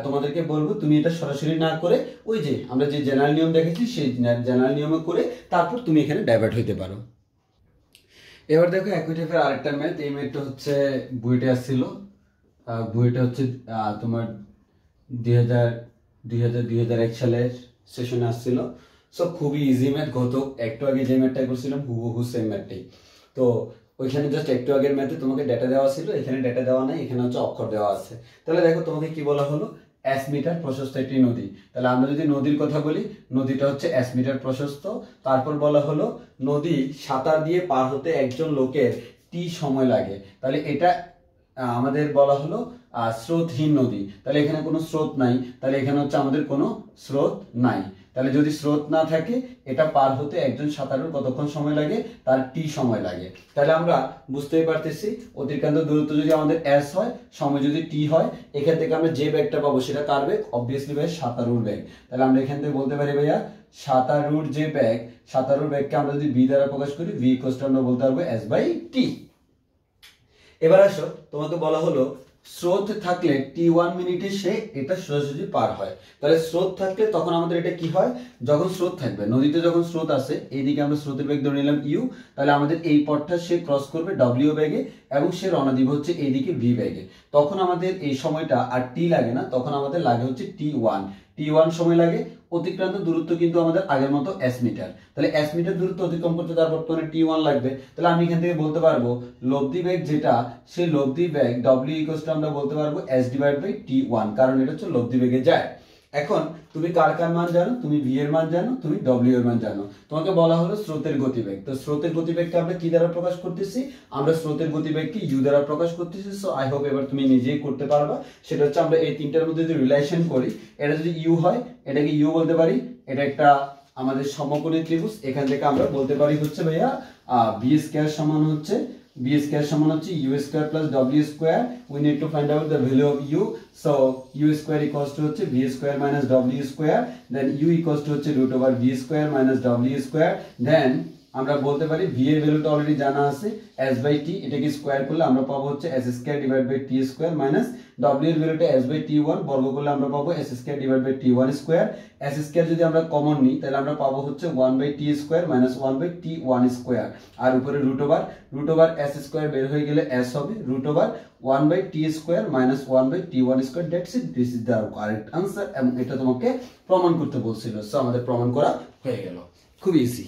তোমাদেরকে বলবো তুমি এটা সরাসরি না করে ওই যে আমরা যে জেনারেল নিয়ম দেখেছি সেই জেনারেল নিয়মে করে তারপর তুমি এখানে ডাইভার্ট হইতে পারো। এবার দেখো একই টাইপের আরেকটা ম্যাথ। এই ম্যাথটা হচ্ছে বুয়েটে আসছিল। বুয়েটে হচ্ছে তোমার 2001 সালের সেশনে আসছিল। সো খুবই ইজি ম্যাথ। গত একটু আগে যে ম্যাথটা করছিলাম হুবহু সেম ম্যাথটাই। তো ওইখানে জাস্ট একটু আগের ম্যাথে তোমাকে ডেটা দেওয়া ছিল, এখানে ডেটা দেওয়া নাই, এখানে হচ্ছে অক্ষর দেওয়া আছে। তাহলে দেখো তোমাকে কি বলা হলো? S মিটার প্রশস্ত একটি নদী। তাহলে আমরা যদি নদীর কথা বলি, নদীটা হচ্ছে S মিটার প্রশস্ত। তারপর বলা হলো নদী সাঁতার দিয়ে পার হতে একজন লোকের t সময় লাগে। তাহলে এটা আমাদের বলা হলো স্রোতহীন নদী। তাহলে এখানে কোনো স্রোত নাই, তাহলে এখানে হচ্ছে আমাদের কোনো স্রোত নাই। তাহলে যদি স্রোত না থাকে এটা পার হতে একজন সাঁতারুর কতক্ষণ সময় লাগে? তার t সময় লাগে। তাহলে আমরা বুঝতেই পারতেছি অতিক্রান্ত দূরত্ব যদি আমাদের s হয়, সময় যদি t হয়, এখান থেকে আমরা যে বেগটা পাবো সেটা কার বেগ? অবভিয়াসলি ভাই সাঁতারুর বেগ। তাহলে আমরা এখান থেকে বলতে পারি ভাইয়া সাঁতারুর যে বেগ, সাঁতারুর বেগকে আমরা যদি v দ্বারা প্রকাশ করি, v = আমরা বলতে পারবো s/t। এবার আসো তোমাকে বলা হলো স্রোত থাকলে t1 মিনিটে সে এটা সোজাসুজি পার হয়। তাহলে স্রোত থাকলে তখন আমাদের এটা কি হয়? যখন স্রোত থাকবে, নদীতে যখন স্রোত আছে, এইদিকে আমরা স্রোতের বেগ ধরে নিলাম u, তাহলে আমাদের এই পথটা সে ক্রস করবে w বেগে এবং সে রওনা দিবে হচ্ছে এইদিকে v বেগে। তখন আমাদের এই সময়টা আর t লাগে না, তখন আমাদের লাগে হচ্ছে t1 সময় লাগে। অতিক্রান্ত দূরত্ব কিন্তু আমাদের আগের মতো s মিটার। তাহলে s মিটার দূরত্ব অতিক্রম করতে তার বর্তমানে t1 লাগবে। তাহলে আমি এখান থেকে বলতে পারবো লব্ধি বেগ যেটা, সেই লব্ধি বেগ w = আমরা বলতে পারবো s/t1, কারণ এটা হচ্ছে লব্ধি বেগে যায়। এখন তুমি কার মান জানো? তুমি v এর মান জানো, তুমি w এর মান জানো। তোমাকে বলা হলো স্রোতের গতিবেগ। তো স্রোতের গতিবেগকে আমরা কি দ্বারা প্রকাশ করতেছি? আমরা স্রোতের গতিবেগকে u দ্বারা প্রকাশ করতেছি। সো আই হোপ এবার তুমি নিজেই করতে পারবা। সেটা হচ্ছে আমরা এই তিনটার মধ্যে যদি রিলেশন করি, এটা যদি u হয় এটাকে u বলতে পারি, এটা একটা আমাদের সমকোণী ত্রিভুজ। এখান থেকে আমরা বলতে পারি হচ্ছে ভাইয়া b² সমান হচ্ছে u² + w²। we need to find out the value of u, so u² = হচ্ছে v² - w², then u = হচ্ছে √v² - w²। then আমরা বলতে পারি v এর ভ্যালুটা অলরেডি জানা আছে s/t, এটাকে স্কয়ার করলে আমরা পাবো হচ্ছে s² / t² মাইনাস w এর ভ্যালুটা s/t1 বর্গ করলে আমরা পাবো s² / t1²। s² যদি আমরা কমন নিই তাহলে আমরা পাবো হচ্ছে 1/t² - 1/t1²। আর উপরে √√ s² বের হয়ে গেলে s হবে √1/t² - 1/t1²। That's it, this is the correct answer. এবং এটা তোমাকে প্রমাণ করতে বলছিল, সো আমাদের প্রমাণ করা হয়ে গেল। খুব ইজি।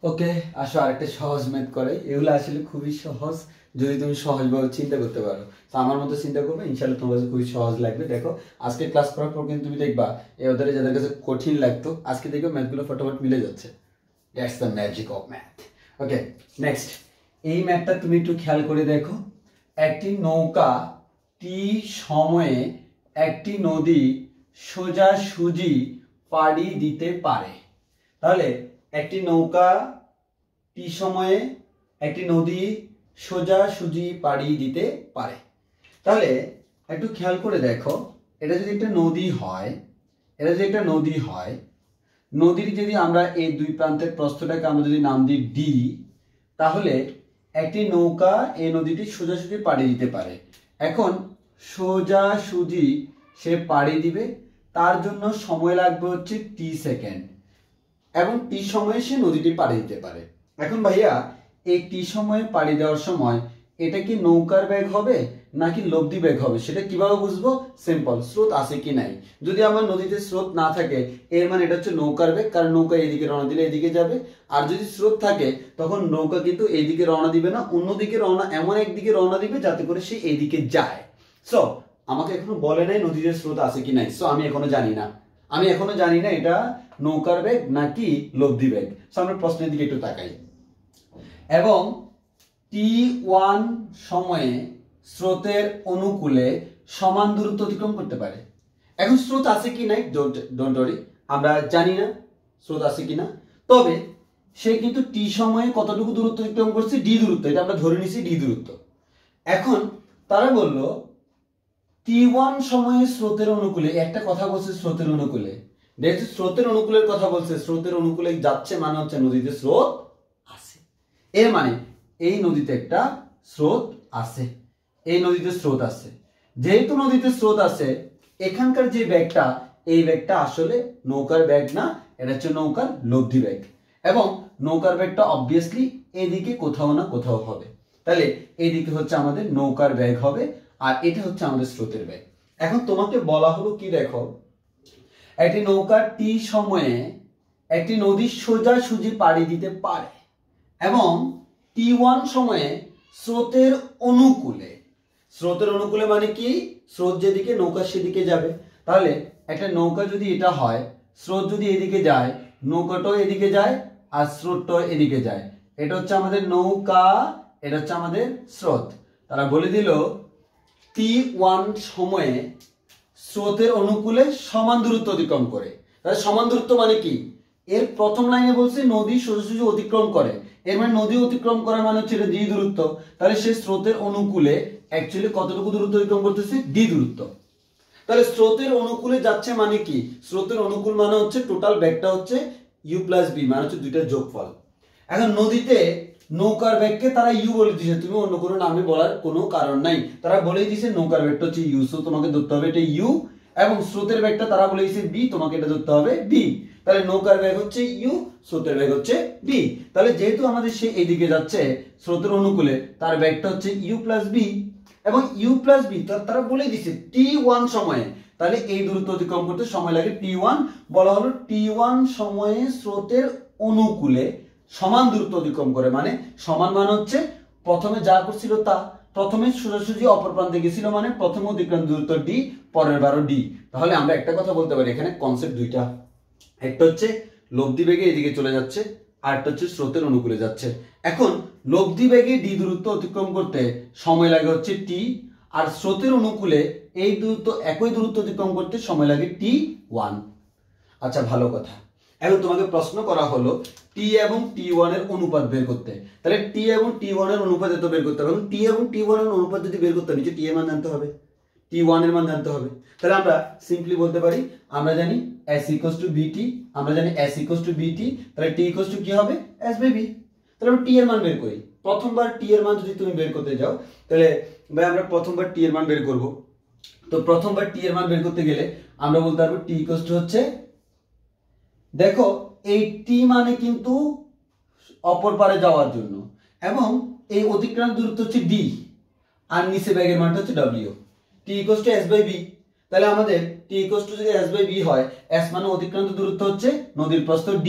ওকে, আসো আরেকটা সহজ ম্যাথ করে। এগুলো আসলে খুবই সহজ যদি তুমি সহজভাবে চিন্তা করতে পারো। তো আমার মতো চিন্তা করবে, ইনশাআল্লাহ তোমার কাছে খুবই সহজ লাগবে। দেখো আজকে ক্লাস করার পর কিন্তু তুমি দেখবা এই ওদের যাদের কাছে কঠিন লাগতো আজকে দেখবে ম্যাথগুলো ফটাফট মিলে যাচ্ছে। That's the magic of math. Okay, next এই ম্যাথটা তুমি একটু খেয়াল করে দেখো। একটি নৌকা টি সময়ে একটি নদী সোজাসুজি পাড়ি দিতে পারে। তাহলে একটি নৌকা টি সময়ে একটি নদী সোজাসুজি পাড়ি দিতে পারে। তাহলে একটু খেয়াল করে দেখো, এটা যদি একটা নদী হয়, নদীর যদি আমরা এই দুই প্রান্তের প্রস্থটাকে আমরা যদি নাম দিই d, তাহলে একটি নৌকা এই নদীটি সোজাসুজি পাড়ি দিতে পারে। এখন সোজাসুজি সে পাড়ি দিবে, তার জন্য সময় লাগবে হচ্ছে t সেকেন্ড, এবং t সময়ে সে নদীটি পাড়ি দিতে পারে। এখন ভাইয়া এই টি সময়ে পাড়ি দেওয়ার সময় এটা কি নৌকার বেগ হবে নাকি লব্ধি বেগ হবে সেটা কিভাবে বুঝবো? সিম্পল, স্রোত আছে কি নাই। যদি আমার নদীতে স্রোত না থাকে এর মানে এটা হচ্ছে নৌকার বেগ, কারণ নৌকা এইদিকে রওনা দিলে এদিকে যাবে। আর যদি স্রোত থাকে তখন নৌকা কিন্তু এইদিকে রওনা দিবে না, অন্যদিকে রওনা, এমন একদিকে রওনা দিবে যাতে করে সে এইদিকে যায়। সো আমাকে এখনো বলে নাই নদীতে স্রোত আছে কি নাই, সো আমি এখনো জানি না এটা নৌকার বেগ নাকি লব্ধি বেগ। সো আমরা প্রশ্নের দিকে একটু তাকাই। এবং t1 সময়ে স্রোতের অনুকূলে সমান দূরত্ব অতিক্রম করতে পারে। এখন স্রোত আছে কি নাই ডোন্ট ওয়ারি, আমরা জানি না স্রোত আছে কিনা, তবে সে কিন্তু টি সময়ে কতটুকু দূরত্ব অতিক্রম করছে, ডি দূরত্ব, এটা আমরা ধরে নিছি ডি দূরত্ব। এখন তারা বলল t1 সময়ে স্রোতের অনুকূলে, একটা কথা বলছে স্রোতের অনুকূলে, দেখছি স্রোতের অনুকূলের কথা বলছে, স্রোতের অনুকূলে যাচ্ছে মানে হচ্ছে নদীতে স্রোত আছে। এর মানে এই নদীতে একটা স্রোত আছে, এই নদীতে স্রোত আছে। যেহেতু নদীতে স্রোত আছে, এখানকার যে ব্যাগটা, এই ব্যাগটা আসলে নৌকার ব্যাগ না, এটা হচ্ছে নৌকার লব্ধি ব্যাগ। এবং নৌকার ব্যাগটা অবভিয়াসলি এদিকে কোথাও না কোথাও হবে, তাহলে এইদিকে হচ্ছে আমাদের নৌকার ব্যাগ হবে, আর এটা হচ্ছে আমাদের স্রোতের ব্যাগ। এখন তোমাকে বলা হলো কি, দেখো একটি নৌকা টি সময়ে একটি নদীর সোজাসুজি পাড়ি দিতে পারে এবং t1 সময়ে স্রোতের অনুকূলে, স্রোতের অনুকূলে মানে কি, স্রোত যেদিকে নৌকা সেদিকে যাবে। তাহলে একটা নৌকা যদি এটা হয়, স্রোত যদি এদিকে যায়, নৌকাটাও এদিকে যায় আর স্রোতটাও এদিকে যায়, এটা হচ্ছে আমাদের নৌকা, এটা হচ্ছে আমাদের স্রোত। তারা বলে দিল t1 সময়ে স্রোতের অনুকূলে সমান দূরত্ব অতিক্রম করে। তাহলে সমান দূরত্ব মানে কি, এর প্রথম লাইনে বলছে নদী সোজাসুজি অতিক্রম করে, এর মানে নদী অতিক্রম করা মানে হচ্ছে এটা ডি দূরত্ব। তাহলে সে স্রোতের অনুকূলে অ্যাকচুয়ালি কতটুকু দূরত্ব অতিক্রম করতেছে, ডি দূরত্ব। তাহলে স্রোতের অনুকূলে যাচ্ছে মানে কি, স্রোতের অনুকূল মানে হচ্ছে টোটাল ব্যাগটা হচ্ছে ইউ প্লাস বি, মানে হচ্ছে দুইটার যোগফল। এখন নদীতে নৌকার ব্যাগকে তারা ইউ বলে দিয়েছে, তুমি অন্য কোনো নামে বলার কোনো কারণ নাই, তারা বলেই দিয়েছে নৌকার ব্যাগটা হচ্ছে ইউ, সো তোমাকে ধরতে হবে এটা ইউ। এবং স্রোতের ব্যাগটা তারা বলে দিয়েছে বি, তোমাকে এটা ধরতে হবে বি। তাহলে নৌকার ব্যাগ হচ্ছে ইউ, স্রোতের ব্যাগ হচ্ছে বি। তাহলে যেহেতু আমাদের সে এইদিকে যাচ্ছে স্রোতের অনুকূলে, তার ব্যাগটা হচ্ছে ইউ প্লাস বি। এবং ইউ প্লাস বি তারা বলে দিচ্ছে t1 সময়ে, তাহলে এই দূরত্ব অতিক্রম করতে সময় লাগে t1। বলা হলো t1 সময়ে স্রোতের অনুকূলে সমান দূরত্ব অতিক্রম করে, মানে সমান মানে হচ্ছে প্রথমে যা করছিল তা, প্রথমে সোজাসুজি অপর প্রান্তে গেছিল মানে প্রথমে অতিক্রম দূরত্ব ডি, পরের বারও ডি। তাহলে আমরা একটা কথা বলতে পারি, এখানে কনসেপ্ট দুইটা, একটা হচ্ছে লব্ধি বেগে এদিকে চলে যাচ্ছে, আর একটা হচ্ছে স্রোতের অনুকূলে যাচ্ছে। এখন লব্ধি বেগে ডি দূরত্ব অতিক্রম করতে সময় লাগে হচ্ছে টি, আর স্রোতের অনুকূলে এই দূরত্ব, একই দূরত্ব অতিক্রম করতে সময় লাগে t1। আচ্ছা, ভালো কথা। এখন তোমাকে প্রশ্ন করা হলো টি এবং t1 এর অনুপাত বের করতে। তাহলে টি এবং t1 এর অনুপাত এত বের করতে হবে, এবং টি এবং t1 এর অনুপাত যদি বের করতে নিচে টি এর মান জানতে হবে, t1 এর মান জানতে হবে। তাহলে আমরা সিম্পলি বলতে পারি, আমরা জানি s equals to bt, আমরা জানি s equals to bt, তাহলে t equals to কি হবে, s by b। তাহলে আমরা t এর মান বের করি। প্রথমবার t এর মান যদি তুমি বের করতে যাও, তাহলে ভাই আমরা প্রথমবার t এর মান বের করব। তো প্রথমবার t এর মান বের করতে গেলে আমরা বলতে পারবো t equals to হচ্ছে, দেখো এই t মানে কিন্তু অপর পারে যাওয়ার জন্য, এবং এই অতিক্রান্ত দূরত্ব হচ্ছে d, আর নিচে ব্যাগের মানটা হচ্ছে w, t equals to s by b। তাহলে আমাদের t equals to যদি s by b হয়, s মানে অতিক্রান্ত দূরত্ব হচ্ছে নদীর প্রস্থ d,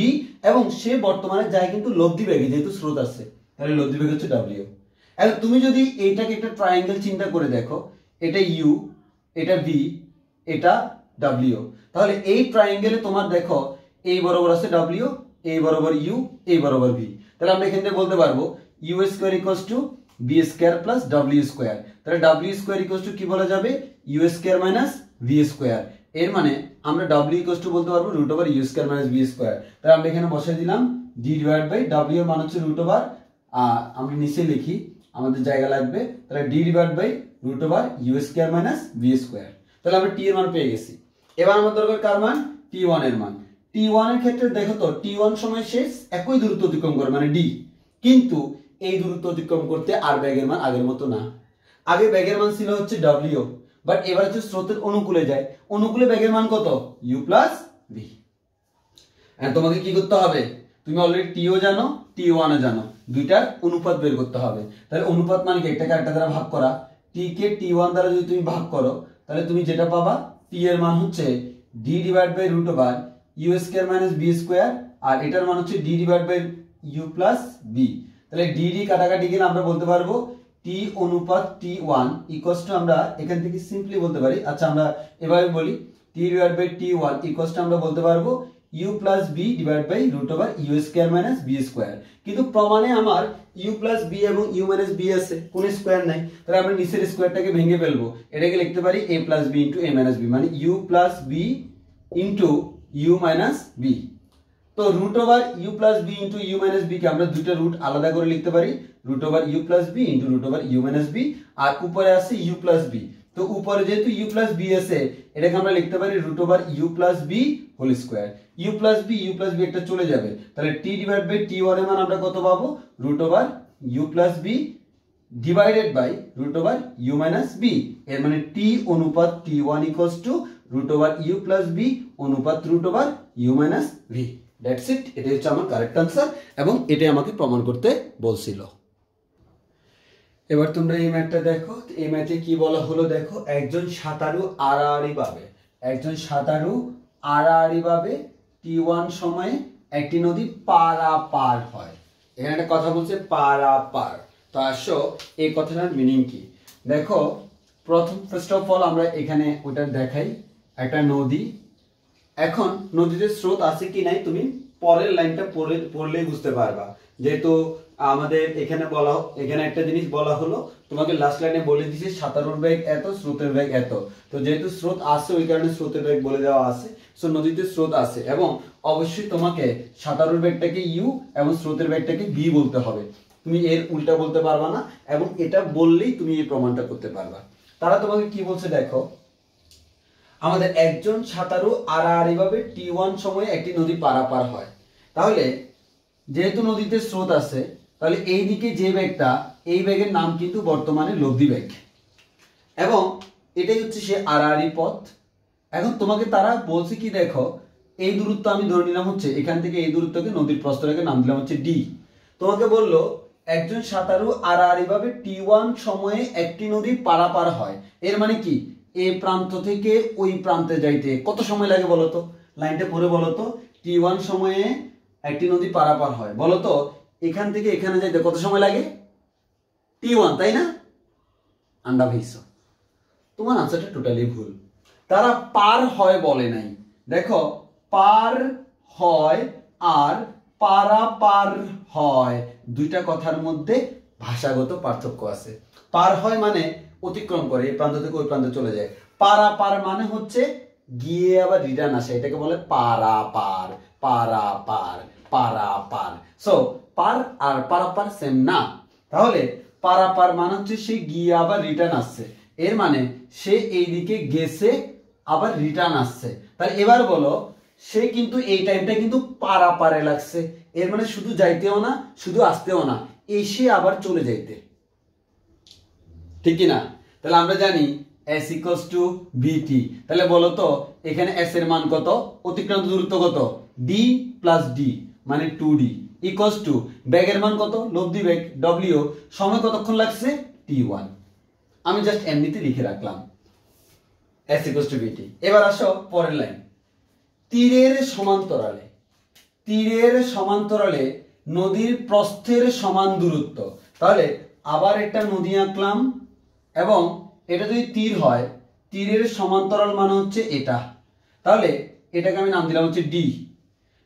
এবং সে বর্তমানে যায় কিন্তু লব্ধি বেগে, যেহেতু স্রোত আছে, তাহলে লব্ধি বেগ হচ্ছে w। এখন তুমি যদি এইটাকে একটা ট্রায়াঙ্গেল চিন্তা করে দেখো, এটা u, এটা v, এটা w, তাহলে এই ট্রায়াঙ্গেলে তোমার দেখো এই বরাবর আছে w, এই বরাবর u, এই বরাবর v। তাহলে আমরা এখান থেকে বলতে পারবো u square equals to v square plus w square. তাহলে w স্কয়ার ইকুয়ালস টু কি বলা যাবে, u square minus v square. এর মানে আমরা w ইকুয়ালস টু বলতে পারবো root over u square minus v square. তাহলে আমরা এখানে বসাই দিলাম d ডিভাইড বাই w এর মান হচ্ছে রুট ওভার, আমরা নিচে লিখি, আমাদের জায়গা লাগবে, তাহলে d divide by root over u square minus v square. তাহলে আমরা t এর মান পেয়ে গেছি। এবার আমাদের দরকার কার মান, t1 এর মান। t1 এর ক্ষেত্রে দেখো তো t1 সময় শেষ একই দূরত্ব অতিক্রম করে মানে d, কিন্তু এই দূরত্ব অতিক্রম করতে আর ব্যাগের মান আগের মতো না। আগে ব্যাগের মান ছিল হচ্ছে w, বাট এবার হচ্ছে স্রোতের অনুকূলে যায়, অনুকূলে ব্যাগের মান কত, u প্লাস v। তোমাকে কি করতে হবে, তুমি অলরেডি টিও জানো, টি1ও জানো, দুইটার অনুপাত বের করতে হবে। তাহলে অনুপাত মানে কি? একটাকে আরেকটা দ্বারা ভাগ করা। টি কে টি1 দ্বারা যদি তুমি ভাগ করো তাহলে তুমি যেটা পাবা, টি এর মান হচ্ছে D divide by root over U square minus B square, আর এটার মান হচ্ছে D divide by U plus V. তাহলে ডি ডি কাটাকাটি গেলে আমরা বলতে পারবো টি অনুপাত টি1 ইকুয়ালস টু, আমরা এখান থেকে সিম্পলি বলতে পারি, আচ্ছা আমরা এভাবে বলি, টি ডিভাইড বাই টি1 ইকুয়ালস টু আমরা বলতে পারবো U plus B divide by root over U square minus B square. কিন্তু প্রমাণে আমার ইউ প্লাস বি এবং ইউ মাইনাস বি আছে, কোনো স্কোয়ার নাই, তাহলে আমরা নিচের স্কোয়ারটাকে ভেঙে ফেলবো, এটাকে লিখতে পারি A plus B into A minus B, মানে U plus B into U minus V. তো root over U plus B into U minus V কে আমরা দুইটা রুট আলাদা করে লিখতে পারি, root over U plus B into root over U minus V, আর উপরে আছে ইউ প্লাস বি। তো উপরে যেহেতু ইউ প্লাস বি আছে, এটাকে আমরা লিখতে পারি root over U plus B whole square. U plus V একটা চলে যাবে, তাহলে T divide by T one এর মান আমরা কত পাবো? Root over U plus V divided by root over U minus V. এর মানে টি অনুপাত T one equals to root over U plus V অনুপাত root over U minus V. That's it, এটাই হচ্ছে আমার কারেক্ট আনসার এবং এটাই আমাকে প্রমাণ করতে বলছিল। এবার তোমরা এই ম্যাথটা দেখো, এই ম্যাথে কি বলা হলো দেখো, একজন সাঁতারু আড়াআড়ি ভাবে টি1 সময়ে একটি নদী পারাপার হয়। এখানে একটা কথা বলছে পারাপার। তো আসো এই কথাটার মিনিং কি দেখো। ফার্স্ট অফ অল আমরা এখানে ওটা দেখাই, একটা নদী। এখন নদীতে স্রোত আছে কি নাই তুমি পরের লাইনটা পড়লেই বুঝতে পারবা। যেহেতু আমাদের এখানে এখানে একটা জিনিস বলা হলো, তোমাকে লাস্ট লাইনে বলে দিছে সাঁতারুর বেগ এত, স্রোতের বেগ এত। তো যেহেতু স্রোত আছে ওই কারণে স্রোতের বেগ বলে দেওয়া আছে। সো নদীতে স্রোত আছে এবং অবশ্যই তোমাকে সাঁতারুর বেগটাকে ইউ এবং স্রোতের বেগটাকে বি বলতে হবে, তুমি এর উল্টা বলতে পারবা না, এবং এটা বললেই তুমি এই প্রমাণটা করতে পারবা। তারা তোমাকে কি বলছে দেখো, আমাদের একজন সাঁতারু আড়াআড়ি ভাবে টি1 সময়ে একটি নদী পারাপার হয়। তাহলে যেহেতু নদীতে স্রোত আছে, তাহলে এই দিকে যে বেগটা, এই বেগের নাম কিন্তু বর্তমানে লব্ধি বেগ, এবং এটাই হচ্ছে সে আড়াআড়ি পথ। এখন তোমাকে তারা বলছে কি দেখো, এই দূরত্ব আমি ধরে নিলাম হচ্ছে এখান থেকে এই দূরত্বকে নদীর প্রস্থটাকে নাম দিলাম হচ্ছে ডি। তোমাকে বললো একজন সাঁতারু আড়াআড়ি ভাবে টি1 সময়ে একটি নদী পারাপার হয়। এর মানে কি, এই প্রান্ত থেকে ওই প্রান্তে যাইতে কত সময় লাগে বলতো? লাইনটা পড়ে বলতো, টি1 সময়ে একটি নদী পারাপার হয়, বলতো এখান থেকে এখানে যাইতে কত সময় লাগে? টি1, তাই না? আন্ডা ভাইছো, তোমার আনসারটা টোটালি ভুল। তারা পার হয় বলে নাই, দেখো পার হয় আর পারাপার হয়, দুইটা কথার মধ্যে ভাষাগত পার্থক্য আছে। পার হয় মানে অতিক্রম করে, এই প্রান্ত থেকে ওই প্রান্তে চলে যায়। পারাপার মানে হচ্ছে গিয়ে আবার রিটার্ন আসে, এটাকে বলে পারাপার। সো পার আর পারাপার সেম না। তাহলে পারাপার মানে হচ্ছে সে গিয়ে আবার রিটার্ন আসছে, এর মানে সে এইদিকে গেছে আবার রিটার্ন আসছে। তাহলে এবার বলো, সে কিন্তু এই টাইমটা কিন্তু পারাপারে লাগছে, এর মানে শুধু যাইতেও না শুধু আসতেও না, এসে আবার চলে যাইতে, ঠিক কিনা? তাহলে আমরা জানি s ইকুয়ালস টু বিটি। তাহলে বলো তো এখানে s এর মান কত, অতিক্রান্ত দূরত্ব কত? d প্লাস d মানে 2d ইকুয়ালস টু বেগের মান কত? লব্ধি বেগ w, সময় কতক্ষণ লাগছে? t1। আমি জাস্ট এমনিতে লিখে রাখলাম s ইকুয়ালস টু বিটি। এবার আসো পরের লাইন, তীরের সমান্তরালে নদীর প্রস্থের সমান দূরত্ব। তাহলে আবার একটা নদী আঁকলাম, এবং এটা যদি তীর হয়, তীরের সমান্তরাল মানে হচ্ছে এটা, তাহলে এটাকে আমি নাম দিলাম হচ্ছে ডি।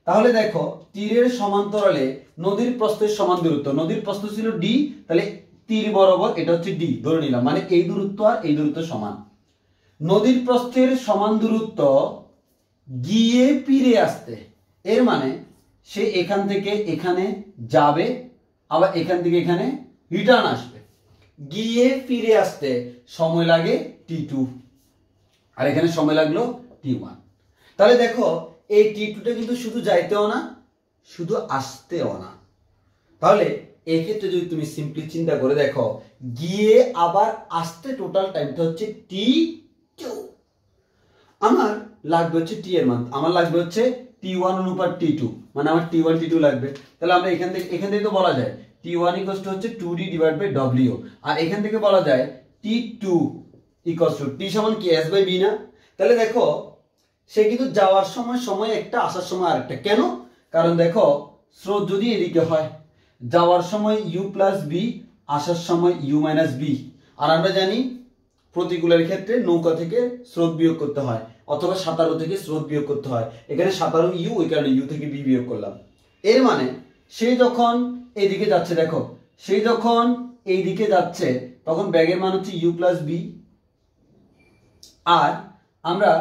তাহলে দেখো তীরের সমান্তরালে নদীর প্রস্থের সমান দূরত্ব, নদীর প্রস্থ ছিল ডি, তাহলে তীর বরাবর এটা হচ্ছে ডি ধরে নিলাম, মানে এই দূরত্ব আর এই দূরত্ব সমান। নদীর প্রস্থের সমান দূরত্ব গিয়ে ফিরে আসতে, এর মানে সে এখান থেকে এখানে যাবে আবার এখান থেকে এখানে রিটার্ন আসবে, গিয়ে ফিরে আসতে সময় লাগে t2 আর এখানে সময় লাগলো t1। তাহলে দেখো এই t2টা কিন্তু শুধু যাইতেও না শুধু আসতেও না। তাহলে এই ক্ষেত্রে যদি তুমি সিম্পলি চিন্তা করে দেখো, গিয়ে আবার আসতে টোটাল টাইমটা হচ্ছে t2, আমার লাগবে হচ্ছে t এর মান, আমার লাগবে হচ্ছে T1 অনুপাত T2, মানে আমার T1 T2 লাগবে। তাহলে আমরা এখান থেকে তো বলা যায় T1 ইকুয়ালস টু হচ্ছে 2D ডিভাইড বাই W, আর এখান থেকে বলা যায় T2 ইকুয়ালস টু T সমান কি S বাই B না? তাহলে দেখো সে কিন্তু যাওয়ার সময় একটা, আসার সময় আরেকটা। কেন? কারণ দেখো স্রোত যদি এদিকে হয়, যাওয়ার সময় U প্লাস B, আসার সময় U মাইনাস B। আর আমরা জানি প্রতিকূলের ক্ষেত্রে নৌকা থেকে স্রোত বিয়োগ করতে হয়, অথবা সাঁতারু থেকে স্রোত বিয়োগ করতে হয়। এখানে সাঁতারু U, ওই কারণে U থেকে B বিয়োগ করলাম। এর মানে সে যখন এইদিকে যাচ্ছে, দেখো সে যখন এইদিকে যাচ্ছে তখন ব্যাগের মান হচ্ছে U প্লাস B, আর আমরা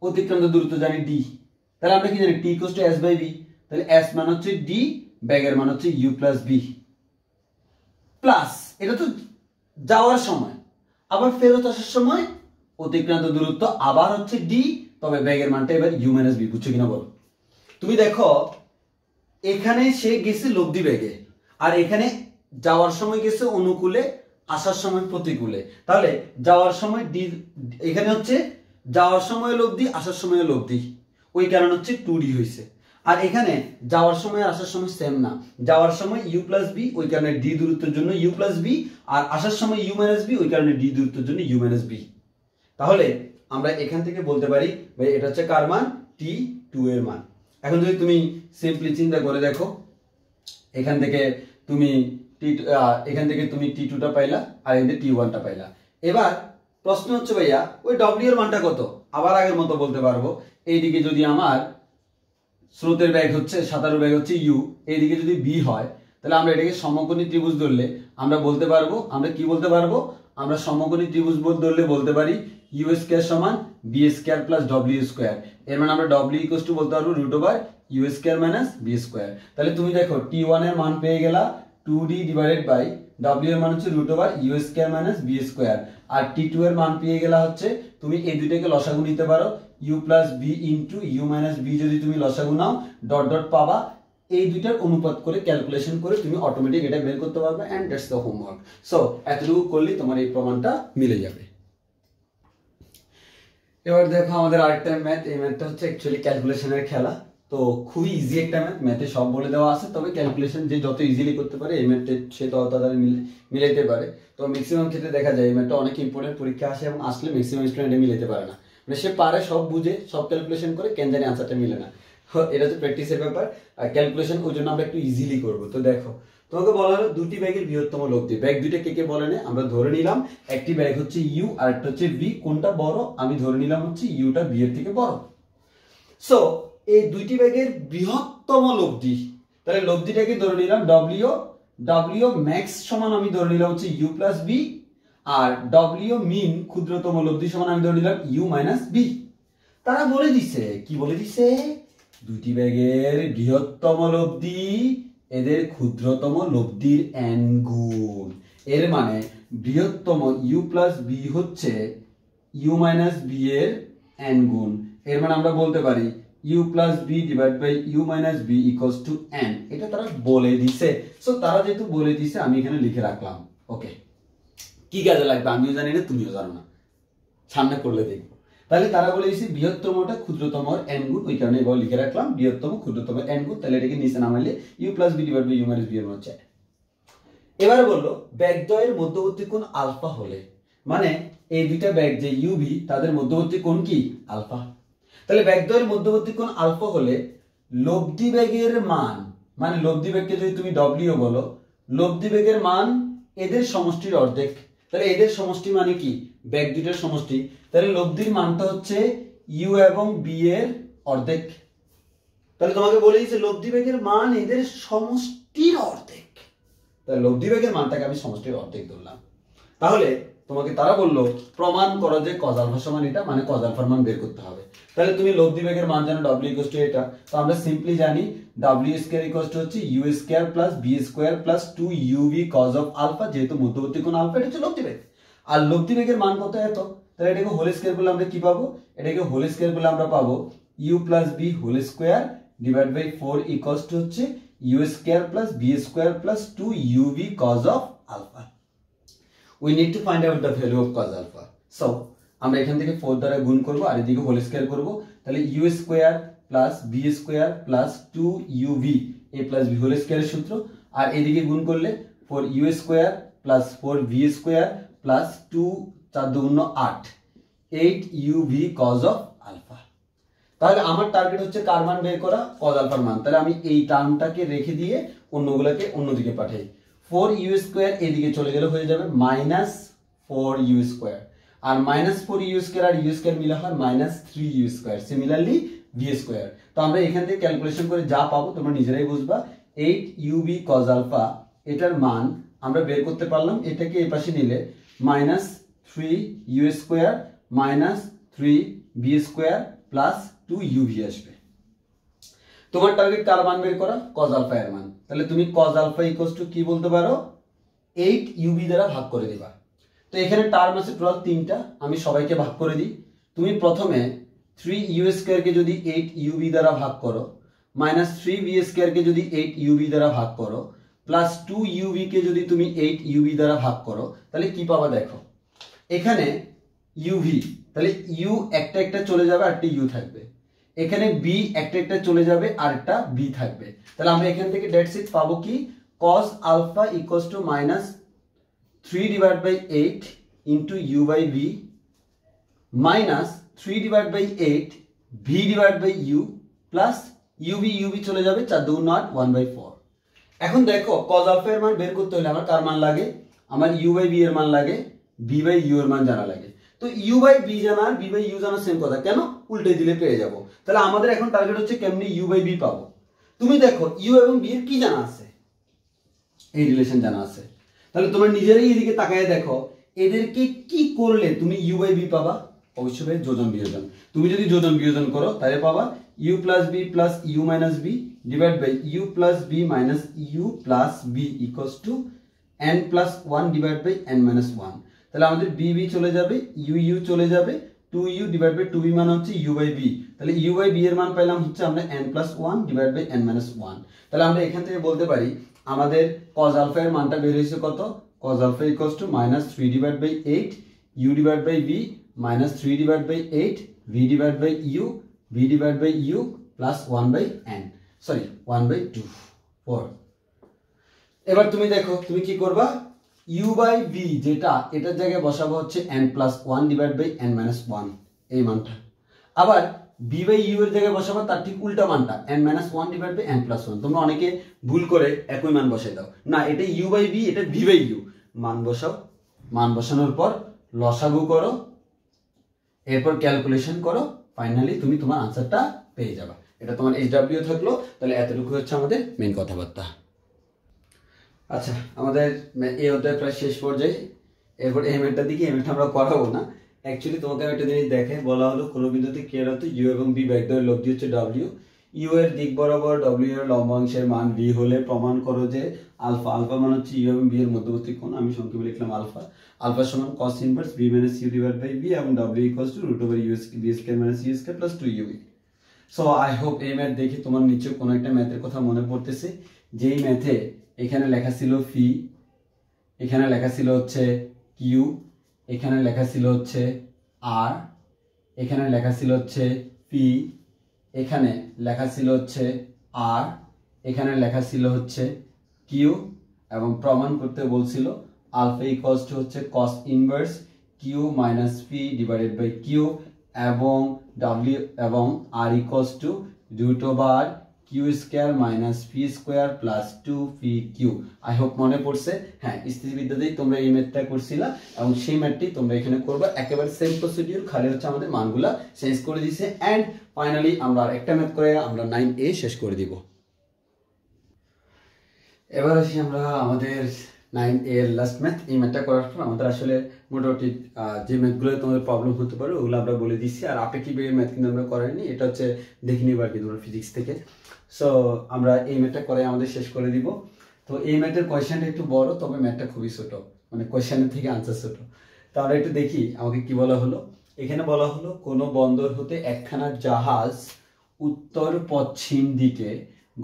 অতিক্রান্ত দূরত্ব জানি D। তাহলে আমরা কি জানি T equals to S by B। তাহলে S মান হচ্ছে D, ব্যাগের মান হচ্ছে U প্লাস B প্লাস, এটা তো যাওয়ার সময়। আবার ফেরত আসার সময় অতিক্রান্ত দূরত্ব আবার হচ্ছে D, তবে ব্যাগের মানটা এবার U মাইনাস B। বুঝছো কিনা বলো? তুমি দেখো এখানে সে গেছে লব্ধি বেগে, আর এখানে যাওয়ার সময় গেছে অনুকূলে, আসার সময় প্রতিকূলে। তাহলে যাওয়ার সময় D, এখানে হচ্ছে যাওয়ার সময় লব্ধি, আসার সময় লব্ধি, ওই কারণ হচ্ছে 2D হয়েছে। আর এখানে যাওয়ার সময় আসার সময় সেম না, যাওয়ার সময় U প্লাস B, ওই কারণে D দূরত্বের জন্য U প্লাস B, আর আসার সময় U মাইনাস B, ওই কারণে D দূরত্বের জন্য U মাইনাস B। তাহলে আমরা এখান থেকে বলতে পারি ভাই এটা হচ্ছে কার মান? T2 এর মান। এখন যদি তুমি সিম্পলি চিন্তা করে দেখো, এখান থেকে তুমি T2টা পাইলা, আর এখানে T1টা পাইলা। এবার প্রশ্ন হচ্ছে ভাইয়া ওই W এর মানটা কত? আবার আগের মতো বলতে পারবো, এইদিকে যদি আমার স্রোতের বেগ হচ্ছে, সাঁতারু বেগ হচ্ছে U, এইদিকে যদি B হয়, তাহলে আমরা এটাকে সমকোণী ত্রিভুজ ধরলে আমরা বলতে পারবো, আমরা কি বলতে পারবো? আমরা সমকোণী ত্রিভুজ ধরলে বলতে পারি U স্কয়ার সমান B square plus W square. এর মানে আমরা W ইকুয়ালস টু বলতে পারবো root over U square minus B square. তাহলে তুমি দেখো T1 এর মান পেয়ে গেলা 2D ডিভাইডেড বাই W এর মান হচ্ছে root over U square minus B square, আর T2 এর মান পেয়ে গেলা হচ্ছে, তুমি এই দুইটাকে লসাগু নিতে পারো, U plus B into U minus B যদি তুমি লসাগু নাও ডট ডট পাবা। এই দুইটার অনুপাত করে ক্যালকুলেশন করে তুমি অটোমেটিক এটা বের করতে পারবে, and that's the homework. So এতটুকু করলে তোমার এই প্রমাণটা মিলে যাবে। এবার দেখো আমাদের আরেকটা ম্যাথ, এই ম্যাথটা হচ্ছে অ্যাকচুয়ালি ক্যালকুলেশনের খেলা। তো খুবই ইজি একটা ম্যাথ, ম্যাথে সব বলে দেওয়া আছে, তবে ক্যালকুলেশন যে যত ইজিলি করতে পারে এই ম্যাথটা সে তত তাড়াতাড়ি মিলাইতে পারে। তো ম্যাক্সিমাম ক্ষেত্রে দেখা যায় এই ম্যাথটা অনেক ইম্পর্টেন্ট, পরীক্ষা আসে এবং আসলে ম্যাক্সিমাম স্টুডেন্ট মিলাইতে পারে না, মানে সে পারে সব বুঝে সব ক্যালকুলেশন করে, কেন জানি আনসারটা মিলে না। এটা হচ্ছে প্র্যাকটিসের ব্যাপার, আর ক্যালকুলেশন ওই জন্য আমরা একটু ইজিলি করবো। তো দেখো তোমাকে বলা হলো দুটি ব্যাগের বৃহত্তম লব্ধি। ব্যাগ দুইটা কে কে বলে না, আমরা ধরে নিলাম একটি ব্যাগ হচ্ছে U আর একটা হচ্ছে V। কোনটা বড়? আমি ধরে নিলাম হচ্ছে Uটা B এর থেকে বড়। সো এই দুইটি ব্যাগের বৃহত্তম লব্ধি, তাহলে লব্ধিটাকে ধরে নিলাম W ম্যাক্স সমান আমি ধরে নিলাম হচ্ছে U প্লাস B, আর W মিন ক্ষুদ্রতম লব্ধি সমান আমি ধরে নিলাম U মাইনাস B। তারা বলে দিছে, কি বলে দিছে? দুইটি ব্যাগের বৃহত্তম লব্ধি এদের ক্ষুদ্রতম লব্ধির n গুণ। এর মানে বৃহত্তম U প্লাস B হচ্ছে U মাইনাস B এর n গুণ। এর মানে আমরা বলতে পারি U plus B divide by U minus B equals to n। এটা তারা বলে দিছে। সো তারা যেহেতু বলে দিছে আমি এখানে লিখে রাখলাম। ওকে, কি কাজে লাগবে আমিও জানি না, তুমিও জানো না, সামনে করলে দেখবো। তাহলে তারা বলে দিয়েছে বৃহত্তমটা ক্ষুদ্রতম n গুণ, ওই কারণে এবার লিখে রাখলাম বৃহত্তম ক্ষুদ্রতম n গুণ। তাহলে এটাকে নিচে নামাইলে U plus B divide by U minus B এর মান হচ্ছে। এবারে বললো ব্যাগদ্বয়ের মধ্যবর্তী কোণ আলফা হলে, মানে এই দুইটা ব্যাগ যে UV তাদের মধ্যবর্তী কোণ কি? আলফা। তাহলে ব্যাগদ্বয়ের মধ্যবর্তী কোণ আলফা হলে লব্ধি বেগের মান, মানে লব্ধি বেগকে যদি তুমি W বলো, লব্ধি বেগের মান এদের সমষ্টির অর্ধেক। তাহলে এদের সমষ্টি মানে কি? ব্যাগ দুইটার সমষ্টি। তাহলে লব্ধির মানটা হচ্ছে U এবং B এর অর্ধেক। তাহলে তোমাকে বলে দিয়েছে লব্ধি বেগের মান এদের সমষ্টির অর্ধেক, তাহলে লব্ধি বেগের মানটাকে আমি সমষ্টির অর্ধেক ধরলাম। তাহলে তোমাকে তারা বললো প্রমাণ করো যে cos আলফা সমান এটা, মানে cos আলফার মান বের করতে হবে। তাহলে তুমি লব্ধি বেগের মান জানো W ইকুয়ালস টু এটা, তো আমরা সিম্পলি জানি W স্কয়ার ইকুয়ালস টু হচ্ছে U square plus B square plus 2UV cos of alpha, যেহেতু মধ্যবর্তী কোণ আলফা, এটা হচ্ছে লব্ধি বেগ। আর লব্ধি বেগের মান কত? এত। তাহলে এটাকে হোল স্কয়ার করলে আমরা কি পাবো? এটাকে হোল স্কয়ার করলে আমরা পাবো U plus B whole square divide by 4 equals to হচ্ছে U square plus B square plus 2UV cos of alpha. We need to find out the value of cos alpha. So আমরা এখান থেকে 4 দ্বারা গুণ করব আর এদিকে হোল স্কয়ার করব। তাহলে U square plus B square plus 2uv a plus B whole স্কোয়ারের সূত্র, আর এদিকে গুণ করলে 4u square plus 4v square plus 2 4 2 8 8uv cos of alpha. তাহলে আমার টার্গেট হচ্ছে কার মান বের করা, cos আলফার মান। তাহলে আমি এই টার্মটাকে রেখে দিয়ে অন্যগুলোকে অন্যদিকে পাঠাই। 4u স্কোয়ার এদিকে চলে গেলে হয়ে যাবে মাইনাস 4u স্কোয়ার, আর মাইনাস 4u স্কোয়ার আর ইউ স্কোয়ার মিলা হয় minus 3u square, similarly V square. তো আমরা এখান থেকে ক্যালকুলেশন করে যা পাবো তোমরা নিজেরাই বুঝবা। 8uv cos আলফা এটার মান আমরা বের করতে পারলাম, এটাকে এই পাশে নিলে minus 3u square minus 3b square plus 2uv আসবে। তোমার টার্গেট কার মান বের করা, cos আলফা এর মান। তাহলে তুমি cos আলফা ইকুয়ালস টু কি বলতে পারো, 8uv দ্বারা ভাগ করে দিবা। তো এখানে টার্ম আছে টোটাল 3টা, আমি সবাইকে ভাগ করে দিই। তুমি প্রথমে 3u স্কয়ার কে যদি 8uv দ্বারা ভাগ করো, মাইনাস 3v স্কয়ার কে যদি 8uv দ্বারা ভাগ করো, প্লাস 2uv কে যদি তুমি 8uv দ্বারা ভাগ করো, তাহলে কি পাবা দেখো। এখানে uv, তাহলে u একটা একটা চলে যাবে আর একটা u থাকবে। এখানে b একটা একটা চলে যাবে আর একটা b থাকবে। তাহলে আমরা এখান থেকে ডেট সিট পাবো কি, cos alpha equals to minus 3 divided by 8 into u by v minus 3 divided by 8 v divided by u plus uv চলে যাবে 4 2 8 1 by 4। এখন দেখো cos আলফা এর মান বের করতে হলে আমার কার মান লাগে, আমার u by v এর মান লাগে, v by u এর মান জানা লাগে। তো u by v জানা আর v by u জানা সেম কথা, কেন উল্টে দিলে পেয়ে যাব। তাহলে আমাদের এখন টার্গেট হচ্ছে কেমনি u by v পাবো। তুমি দেখো u এবং v এর কি জানা আছে, এই রিলেশন জানা আছে। তাহলে তোমরা নিজেরাই এদিকে তাকায় দেখো এদেরকে কি করলে তুমি u by v পাবা, অবশ্যই ভাই যোজন বিয়োজন। তুমি যদি যোজন বিয়োজন করো তাহলে পাবা u plus b plus u minus b divided by u plus b minus u plus b equals to n plus 1 divided by n minus 1। তাহলে আমাদের b b চলে যাবে, u চলে যাবে, 2u divided by 2b মান হচ্ছে u by b। তাহলে u by b এর মান পেলাম হচ্ছে আমরা n plus 1 divided by n minus 1। তাহলে আমরা এখান থেকে বলতে পারি আমাদের cos আলফা এর মানটা বের হয়েছে কত, cos alpha equals to minus 3 divided by 8 u divided by v minus 3 divided by 8 v divided by u v divided by u plus 1 by n, sorry 1 by 2 4। এবার তুমি দেখো তুমি কি করবা, u by v যেটা এটার জায়গায় বসাবো হচ্ছে n plus 1 divided by n minus 1 এই মানটা, আবার b by u এর জায়গায় বসাবো তার ঠিক উল্টা মানটা n minus 1 divided by n plus 1। তোমরা অনেকে ভুল করে একই মান বসাই দাও, না এটা u by v এটা v by u। মান বসাও, মান বসানোর পর লসাগু করো, এরপর ক্যালকুলেশন করো, ফাইনালি তুমি তোমার আনসারটা পেয়ে যাবে। এটা তোমার HW থাকলো। তাহলে এতটুকু হচ্ছে আমাদের মেইন কথাবার্তা। আচ্ছা, আমাদের এই অধ্যায় প্রায় শেষ পর্যায়ে। এরপর এই ম্যাথটা দিকে, এই ম্যাথটা আমরা করাবো না। অ্যাকচুয়ালি তোমাকে আমি একটা জিনিস দেখে বলা হলো, কোনো বিন্দুতে কে হতো u এবং b ব্যাগদয়ের লব্ধি হচ্ছে w, u এর দিক বরাবর w এর লম্বাংশের মান v হলে প্রমাণ করো যে আলফা, আলফা মান হচ্ছে u এবং b এর মধ্যবর্তী কোণ, আমি সংক্ষেপে লিখলাম আলফা, আলফা সমান cos inverse b minus u divided by v এবং w equals to root over b square minus u square plus 2uv। So I hope এই ম্যাথ দেখে তোমার নিচে কোনো একটা ম্যাথের কথা মনে পড়তেছে, যেই ম্যাথে এখানে লেখা ছিল ফি, এখানে লেখা ছিল হচ্ছে কিউ, এখানে লেখা ছিল হচ্ছে আর, এখানে লেখা ছিল হচ্ছে পি, এখানে লেখা ছিল হচ্ছে আর, এখানে লেখা ছিল হচ্ছে কিউ, এবং প্রমাণ করতে বলছিল আলফা ইকুয়ালস টু হচ্ছে cos inverse Q minus P divided by Q, এবং ডাব্লিউ এবং R equals to root over Q square minus P square plus 2 P Q. I hope মনে পড়ছে। হ্যাঁ, স্থিতিবিদ্যাতেই তোমরা এই ম্যাথটা করছিলা এবং সেই ম্যাথটি তোমরা এখানে করবা, একেবারে সেম প্রসিডিউর, খালি হচ্ছে আমাদের মানগুলা চেঞ্জ করে দিয়েছে। অ্যান্ড ফাইনালি আমরা একটা ম্যাথ করে আমরা 9A শেষ করে দিব। এবার আসি আমরা আমাদের 9A এর লাস্ট ম্যাথ। এই ম্যাথটা করার পর আমাদের আসলে মোটামুটি যে ম্যাথগুলো তোমাদের প্রবলেম হতে পারে ওগুলো আমরা বলে দিচ্ছি। আর আপেক্ষিক বেগের ম্যাথ কিন্তু আমরা করাইনি, এটা হচ্ছে দেখে নিব আর কি তোমরা ফিজিক্স থেকে। সো আমরা এই ম্যাথটা করে আমাদের শেষ করে দিব। তো এই ম্যাথের কোয়েশ্চেনটা একটু বড়, তবে ম্যাথটা খুবই ছোট, মানে কোয়েশ্চেনের থেকে আনসার ছোট। তো আমরা একটু দেখি আমাকে কি বলা হলো। এখানে বলা হলো কোনো বন্দর হতে একখানা জাহাজ উত্তর পশ্চিম দিকে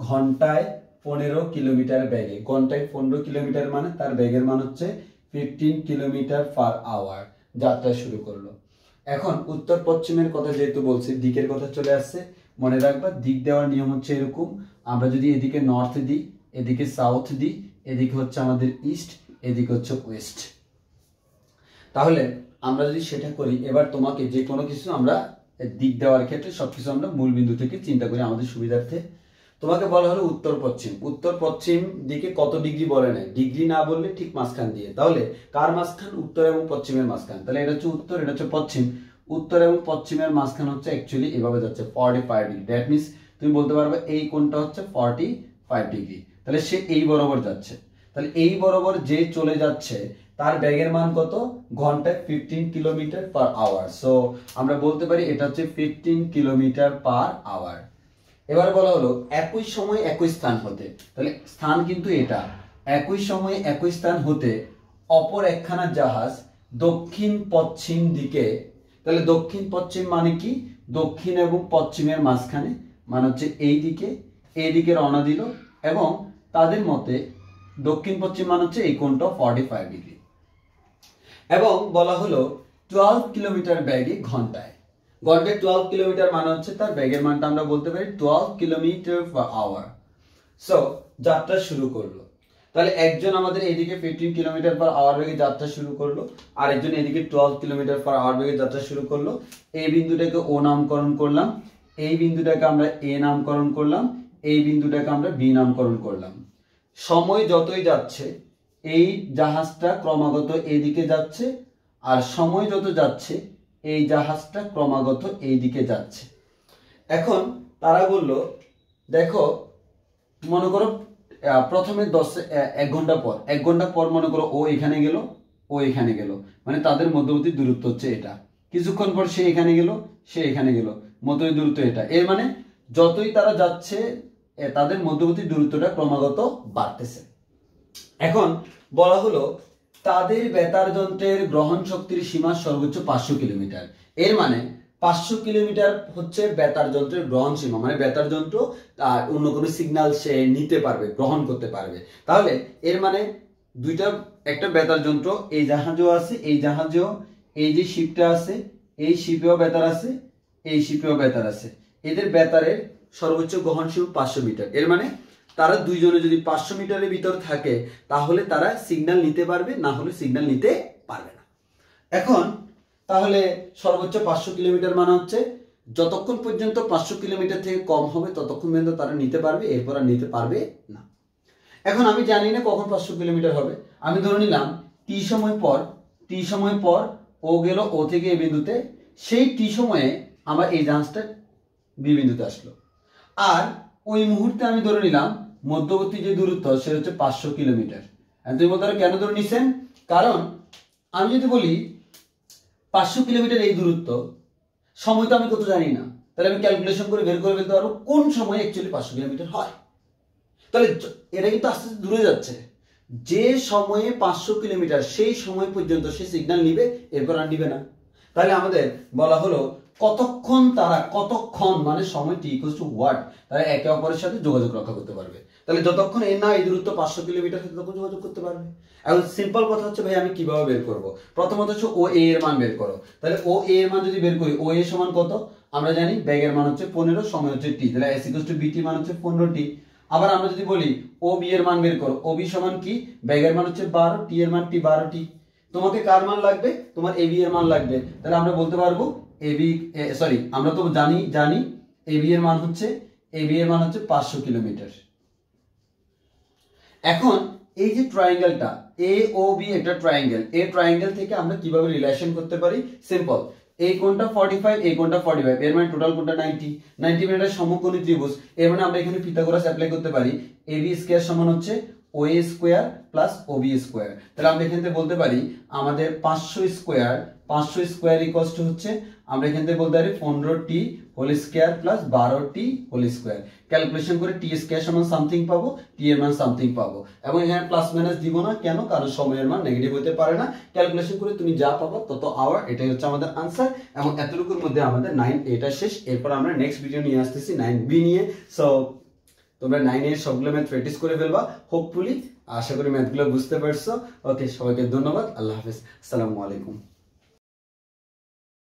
ঘন্টায় 15 কিলোমিটার বেগে, ঘন্টায় 15 কিলোমিটার মানে তার বেগের মান হচ্ছে 15 কিলোমিটার পার আওয়ার যাত্রা শুরু করলো। এখন উত্তর পশ্চিমের কথা যেহেতু বলছি, দিকের কথা চলে আসছে, মনে রাখবা দিক দেওয়ার নিয়ম হচ্ছে এরকম, আমরা যদি এদিকে নর্থ দিই, এদিকে সাউথ দিই, এদিকে হচ্ছে আমাদের ইস্ট, এদিকে হচ্ছে ওয়েস্ট। তাহলে আমরা যদি সেটা করি, এবার তোমাকে যে কোনো কিছু আমরা দিক দেওয়ার ক্ষেত্রে সবকিছু আমরা মূল বিন্দু থেকে চিন্তা করি আমাদের সুবিধার্থে। তোমাকে বলা হলো উত্তর পশ্চিম, উত্তর পশ্চিম দিকে কত ডিগ্রি বলে নেয়, ডিগ্রি না বললে ঠিক মাঝখান দিয়ে, তাহলে কার মাঝখান, উত্তর এবং পশ্চিমের মাঝখান, তাহলে এটা হচ্ছে উত্তর, এটা হচ্ছে পশ্চিম। উত্তর এবং পশ্চিমের মাঝখান হচ্ছে অ্যাকচুয়ালি এভাবে যাচ্ছে 45 ডিগ্রি। দ্যাট মিনস তুমি বলতে পারবে এই কোণটা হচ্ছে 45 ডিগ্রি, তাহলে সে এই বরাবর যাচ্ছে। তাহলে এই বরাবর যে চলে যাচ্ছে তার বেগের মান কত, ঘন্টায় 15 কিলোমিটার পার আওয়ার। সো আমরা বলতে পারি এটা হচ্ছে 15 কিলোমিটার পার আওয়ার। এবার বলা হলো একই সময় একই স্থান হতে, তাহলে স্থান কিন্তু এটা, একই সময় একই স্থান হতে অপর একখানা জাহাজ দক্ষিণ পশ্চিম দিকে, তাহলে দক্ষিণ পশ্চিম মানে কি, দক্ষিণ এবং পশ্চিমের মাঝখানে, মানে হচ্ছে এই দিকে রওনা দিল, এবং তাদের মতে দক্ষিণ পশ্চিম মানে হচ্ছে এই কোণটা 45 ডিগ্রি, এবং বলা হলো 12 কিলোমিটার বেগে ঘন্টায়, ঘন্টায় 12 কিলোমিটার মানে হচ্ছে তার বেগের মানটা আমরা বলতে পারি 12 কিলোমিটার পার আওয়ার। সো যাত্রা শুরু করলো, তাহলে একজন আমাদের এদিকে 15 কিলোমিটার পার আওয়ার বেগে যাত্রা শুরু করলো, আর একজন এদিকে 12 কিলোমিটার পার আওয়ার বেগে যাত্রা শুরু করলো। এই বিন্দুটাকে ও নামকরণ করলাম, এই বিন্দুটাকে আমরা এ নামকরণ করলাম, এই বিন্দুটাকে আমরা বি নামকরণ করলাম। সময় যতই যাচ্ছে এই জাহাজটা ক্রমাগত এদিকে যাচ্ছে, আর সময় যত যাচ্ছে এই জাহাজটা ক্রমাগত এই দিকে যাচ্ছে। এখন তারা বলল দেখো, মনে করো প্রথমে 1 ঘন্টা পর মনে করো ও এখানে গেল, ও এখানে গেল, মানে তাদের মধ্যবর্তী দূরত্ব হচ্ছে এটা। কিছুক্ষণ পর সে এখানে গেল, সে এখানে গেল, মধ্যবর্তী দূরত্ব এটা। এর মানে যতই তারা যাচ্ছে তাদের মধ্যবর্তী দূরত্বটা ক্রমাগত বাড়তেছে। এখন বলা হলো তাদের বেতার যন্ত্রের গ্রহণ শক্তির সীমা সর্বোচ্চ 500 কিলোমিটার। এর মানে 500 কিলোমিটার হচ্ছে বেতার যন্ত্রের গ্রহণ সীমা, মানে বেতার যন্ত্র অন্য কোনো সিগন্যাল সে নিতে পারবে, গ্রহণ করতে পারবে। তাহলে এর মানে একটা বেতার যন্ত্র এই জাহাজেও আছে, এই জাহাজেও, এই যে শিপটা আছে এই শিপেও বেতার আছে, এই শিপেও বেতার আছে, এদের বেতারের সর্বোচ্চ গ্রহণ সীমা 500 মিটার। এর মানে তারা দুইজনে যদি 500 মিটারের ভিতর থাকে তাহলে তারা সিগন্যাল নিতে পারবে, না হলে সিগন্যাল নিতে পারবে না। এখন তাহলে সর্বোচ্চ 500 কিলোমিটার মানে হচ্ছে যতক্ষণ পর্যন্ত 500 কিলোমিটার থেকে কম হবে ততক্ষণ পর্যন্ত তারা নিতে পারবে, এরপর আর নিতে পারবে না। এখন আমি জানি না কখন 500 কিলোমিটার হবে, আমি ধরে নিলাম টি সময় পর ও গেল ও থেকে এই বিন্দুতে, সেই টি সময়ে আমার এই জাহাজটা বি বিন্দুতে আসলো, আর ওই মুহূর্তে আমি ধরে নিলাম মধ্যবর্তী যে দূরত্ব সেটা হচ্ছে 500 কিলোমিটার। তুমি বলতে পারো কেন ধরে নিছেন, কারণ আমি যদি বলি 500 কিলোমিটার এই দূরত্ব, সময় তো আমি কত জানি না, তাহলে আমি ক্যালকুলেশন করে বের করে ফেলতে পারবো কোন সময় অ্যাকচুয়ালি 500 কিলোমিটার হয়। তাহলে এটা কিন্তু আস্তে আস্তে দূরে যাচ্ছে, যে সময়ে 500 কিলোমিটার সেই সময় পর্যন্ত সে সিগন্যাল নিবে, এরপর আর নিবে না। তাহলে আমাদের বলা হলো কতক্ষণ মানে সময় টি ইকুয়ালস টু হোয়াট, তারা একে অপরের সাথে যোগাযোগ রক্ষা করতে পারবে। তাহলে যতক্ষণ এই দূরত্ব 500 কিলোমিটার ততক্ষণ যোগাযোগ করতে পারবে। এখন সিম্পল কথা হচ্ছে ভাই আমি কিভাবে বের করব, প্রথমত হচ্ছে ও এ এর মান বের করো। তাহলে ও এ এর মান যদি বের করি, ও এ সমান কত আমরা জানি, বেগের মান হচ্ছে 15, সময় হচ্ছে টি, তাহলে s ইকুয়ালস টু বিটি মান হচ্ছে 15t। আবার আমরা যদি বলি ও বি এর মান বের করো, ও বি সমান কি, বেগের মান হচ্ছে 12, টি এর মান টি 12t। তোমাকে কার মান লাগবে, তোমার এবি এর মান লাগবে। তাহলে আমরা বলতে পারবো আমরা তো জানি এবি এর মান হচ্ছে 500 কিলোমিটার। এখন এই যে ট্রায়াঙ্গেলটা এ ও বি একটা ট্রায়াঙ্গেল, এই ট্রায়াঙ্গেল থেকে আমরা কিভাবে রিলেশন করতে পারি, সিম্পল, এই কোণটা 45, এই কোণটা 45, এর মানে টোটাল কোণটা 90 মিটারের সমকোণী ত্রিভুজ। এর মানে আমরা এখানে পিথাগোরাস অ্যাপ্লাই করতে পারি, এবি স্কয়ার সমান হচ্ছে OA square plus OB square. তাহলে আমরা এখান থেকে বলতে পারি আমাদের 500 স্কয়ার ইকুয়ালস টু হচ্ছে, আমরা এখান থেকে বলতে পারি 15t whole square plus 12t whole square. Calculation করে টি স্কয়ার সমান সামথিং পাবো, টি এর মান সামথিং পাবো, এবং এখানে প্লাস মাইনাস দিব না, কেন, কারণ সময়ের মান নেগেটিভ হতে পারে না। ক্যালকুলেশন করে তুমি যা পাবো তত আওয়ার, এটাই হচ্ছে আমাদের আনসার। এবং এতটুকুর মধ্যে আমাদের 9 এটা শেষ। এরপর আমরা নেক্সট ভিডিও নিয়ে আসতেছি 9b নিয়ে। সো তোমরা 9 এর সবগুলো ম্যাথ প্র্যাকটিস করে ফেলবা, হোপফুলি। আশা করি ম্যাথগুলো বুঝতে পারছো। ওকে, সবাইকে ধন্যবাদ, আল্লাহ হাফেজ, আসসালামু আলাইকুম।